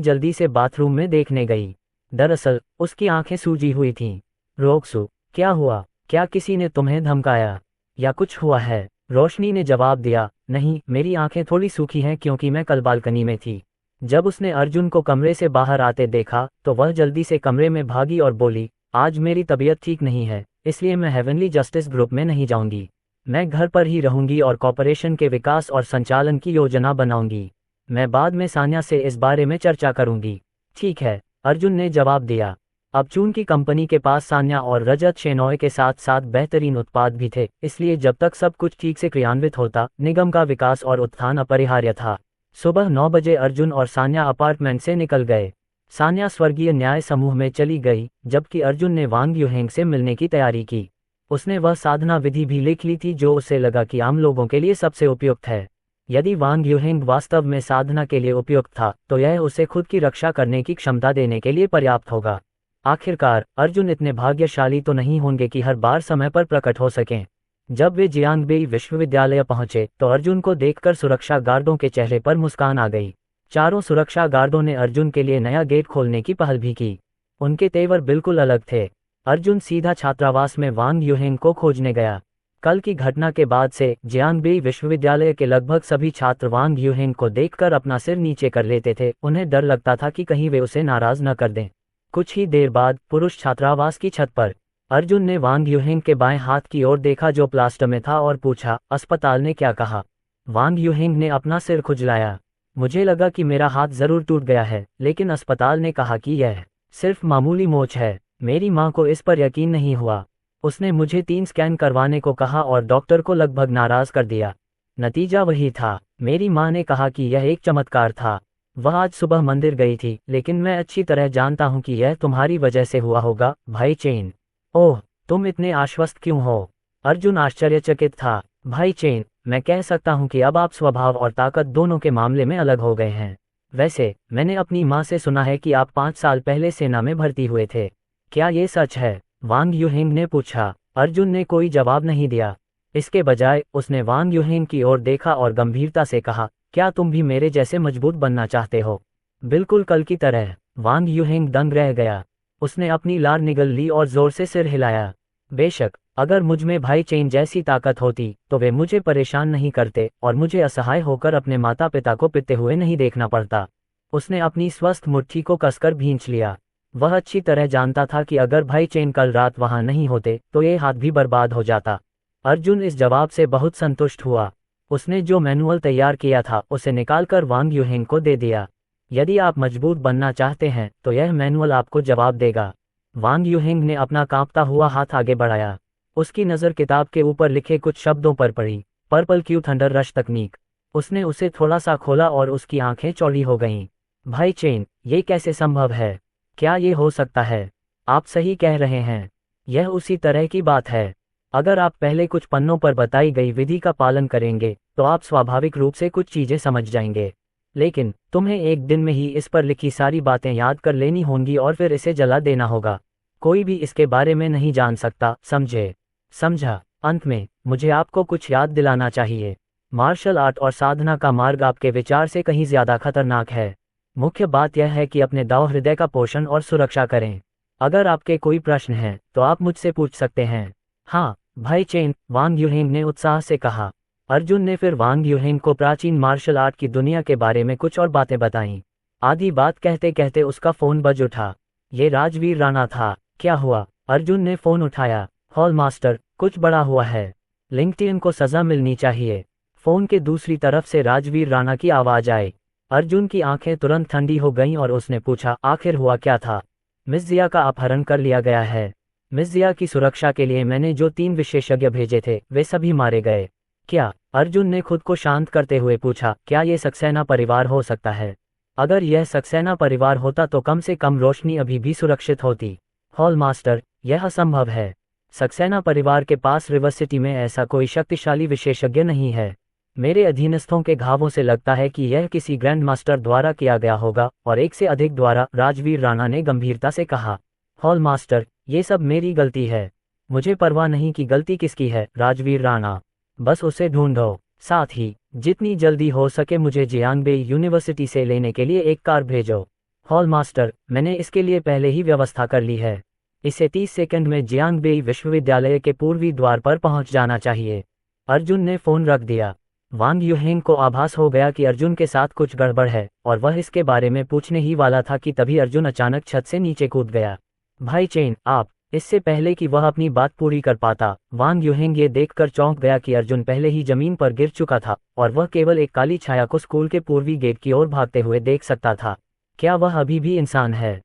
जल्दी से बाथरूम में देखने गई। दरअसल उसकी आंखें सूजी हुई थीं। रोक्सू, क्या हुआ? क्या किसी ने तुम्हें धमकाया या कुछ हुआ है? रोशनी ने जवाब दिया, नहीं, मेरी आंखें थोड़ी सूखी हैं क्योंकि मैं कल बालकनी में थी। जब उसने अर्जुन को कमरे से बाहर आते देखा तो वह जल्दी से कमरे में भागी और बोली, आज मेरी तबीयत ठीक नहीं है, इसलिए मैं हेवनली जस्टिस ग्रुप में नहीं जाऊंगी। मैं घर पर ही रहूंगी और कॉर्पोरेशन के विकास और संचालन की योजना बनाऊंगी। मैं बाद में सान्या से इस बारे में चर्चा करूंगी। ठीक है, अर्जुन ने जवाब दिया। अब चूंकि कंपनी के पास सान्या और रजत शेनॉय के साथ साथ बेहतरीन उत्पाद भी थे, इसलिए जब तक सब कुछ ठीक से क्रियान्वित होता, निगम का विकास और उत्थान अपरिहार्य था। सुबह 9 बजे अर्जुन और सान्या अपार्टमेंट से निकल गए। सान्या स्वर्गीय न्याय समूह में चली गई, जबकि अर्जुन ने वांग यूहेंग से मिलने की तैयारी की। उसने वह साधना विधि भी लिख ली थी जो उसे लगा कि आम लोगों के लिए सबसे उपयुक्त है। यदि वांग यूहेंग वास्तव में साधना के लिए उपयुक्त था, तो यह उसे खुद की रक्षा करने की क्षमता देने के लिए पर्याप्त होगा। आखिरकार अर्जुन इतने भाग्यशाली तो नहीं होंगे कि हर बार समय पर प्रकट हो सकें। जब वे जियांगबेई विश्वविद्यालय पहुंचे तो अर्जुन को देखकर सुरक्षा गार्डों के चेहरे पर मुस्कान आ गई। चारों सुरक्षा गार्डों ने अर्जुन के लिए नया गेट खोलने की पहल भी की। उनके तेवर बिल्कुल अलग थे। अर्जुन सीधा छात्रावास में वांग यूहेंग को खोजने गया। कल की घटना के बाद से जियांगबेई विश्वविद्यालय के लगभग सभी छात्र वांग यूहेंग को देखकर अपना सिर नीचे कर लेते थे। उन्हें डर लगता था कि कहीं वे उसे नाराज न कर दें। कुछ ही देर बाद पुरुष छात्रावास की छत पर अर्जुन ने वांग यूहेंग के बाएं हाथ की ओर देखा जो प्लास्टर में था और पूछा, अस्पताल ने क्या कहा? वांग यूहेंग ने अपना सिर खुजलाया। मुझे लगा कि मेरा हाथ जरूर टूट गया है, लेकिन अस्पताल ने कहा कि यह सिर्फ मामूली मोच है। मेरी मां को इस पर यकीन नहीं हुआ। उसने मुझे 3 स्कैन करवाने को कहा और डॉक्टर को लगभग नाराज कर दिया। नतीजा वही था। मेरी मां ने कहा कि यह एक चमत्कार था। वह आज सुबह मंदिर गई थी, लेकिन मैं अच्छी तरह जानता हूं कि यह तुम्हारी वजह से हुआ होगा, भाई चेन। ओह, तुम इतने आश्वस्त क्यों हो? अर्जुन आश्चर्यचकित था। भाई चेन, मैं कह सकता हूं कि अब आप स्वभाव और ताकत दोनों के मामले में अलग हो गए हैं। वैसे मैंने अपनी मां से सुना है कि आप 5 साल पहले सेना में भर्ती हुए थे। क्या ये सच है? वांग यूहेंग ने पूछा। अर्जुन ने कोई जवाब नहीं दिया। इसके बजाय उसने वांग यूहेंग की ओर देखा और गंभीरता से कहा, क्या तुम भी मेरे जैसे मजबूत बनना चाहते हो? बिल्कुल कल की तरह। वांग यूहेंग दंग रह गया। उसने अपनी लार निगल ली और जोर से सिर हिलाया। बेशक, अगर मुझ में भाई चेन जैसी ताकत होती तो वे मुझे परेशान नहीं करते और मुझे असहाय होकर अपने माता पिता को पिटते हुए नहीं देखना पड़ता। उसने अपनी स्वस्थ मुट्ठी को कसकर भींच लिया। वह अच्छी तरह जानता था कि अगर भाई चेन कल रात वहां नहीं होते तो ये हाथ भी बर्बाद हो जाता। अर्जुन इस जवाब से बहुत संतुष्ट हुआ। उसने जो मैनुअल तैयार किया था उसे निकालकर वांग यूहेंग को दे दिया। यदि आप मजबूत बनना चाहते हैं तो यह मैनुअल आपको जवाब देगा। वांग यूहेंग ने अपना कांपता हुआ हाथ आगे बढ़ाया। उसकी नज़र किताब के ऊपर लिखे कुछ शब्दों पर पड़ी, पर्पल क्यू थंडर रश तकनीक। उसने उसे थोड़ा सा खोला और उसकी आंखें चौड़ी हो गईं। भाई चेन, ये कैसे संभव है? क्या ये हो सकता है? आप सही कह रहे हैं। यह उसी तरह की बात है। अगर आप पहले कुछ पन्नों पर बताई गई विधि का पालन करेंगे तो आप स्वाभाविक रूप से कुछ चीजें समझ जाएंगे। लेकिन तुम्हें एक दिन में ही इस पर लिखी सारी बातें याद कर लेनी होंगी और फिर इसे जला देना होगा। कोई भी इसके बारे में नहीं जान सकता, समझे? समझा। अंत में मुझे आपको कुछ याद दिलाना चाहिए। मार्शल आर्ट और साधना का मार्ग आपके विचार से कहीं ज्यादा खतरनाक है। मुख्य बात यह है कि अपने दाव हृदय का पोषण और सुरक्षा करें। अगर आपके कोई प्रश्न हैं तो आप मुझसे पूछ सकते हैं। हाँ भाई चेन, वांग यूहेंग ने उत्साह से कहा। अर्जुन ने फिर वांग यूहेंग को प्राचीन मार्शल आर्ट की दुनिया के बारे में कुछ और बातें बताईं। आधी बात कहते कहते उसका फोन बज उठा। ये राजवीर राणा था। क्या हुआ? अर्जुन ने फोन उठाया। हॉल मास्टर, कुछ बड़ा हुआ है। लिंक्डइन को सजा मिलनी चाहिए। फोन के दूसरी तरफ से राजवीर राणा की आवाज आई। अर्जुन की आंखें तुरंत ठंडी हो गईं और उसने पूछा, आखिर हुआ क्या था? मिस जिया का अपहरण कर लिया गया है। मिस जिया की सुरक्षा के लिए मैंने जो 3 विशेषज्ञ भेजे थे वे सभी मारे गए। क्या? अर्जुन ने खुद को शांत करते हुए पूछा, क्या ये सक्सेना परिवार हो सकता है? अगर यह सक्सेना परिवार होता तो कम से कम रोशनी अभी भी सुरक्षित होती। हॉल मास्टर, यह असंभव है। सक्सेना परिवार के पास रिवर सिटी में ऐसा कोई शक्तिशाली विशेषज्ञ नहीं है। मेरे अधीनस्थों के घावों से लगता है कि यह किसी ग्रैंड मास्टर द्वारा किया गया होगा और एक से अधिक द्वारा, राजवीर राणा ने गंभीरता से कहा। हॉल मास्टर, ये सब मेरी गलती है। मुझे परवाह नहीं कि गलती किसकी है, राजवीर राणा। बस उसे ढूंढो। साथ ही जितनी जल्दी हो सके मुझे जियांगबेई यूनिवर्सिटी से लेने के लिए एक कार भेजो। हॉल मास्टर, मैंने इसके लिए पहले ही व्यवस्था कर ली है। इसे 30 सेकंड में जियांगबेई विश्वविद्यालय के पूर्वी द्वार पर पहुंच जाना चाहिए। अर्जुन ने फोन रख दिया। वांग यूहेंग को आभास हो गया कि अर्जुन के साथ कुछ गड़बड़ है और वह इसके बारे में पूछने ही वाला था कि तभी अर्जुन अचानक छत से नीचे कूद गया। भाई चेन, आप। इससे पहले कि वह अपनी बात पूरी कर पाता, वांग यूहेंग ये देखकर चौंक गया कि अर्जुन पहले ही जमीन पर गिर चुका था और वह केवल एक काली छाया को स्कूल के पूर्वी गेट की ओर भागते हुए देख सकता था। क्या वह अभी भी इंसान है?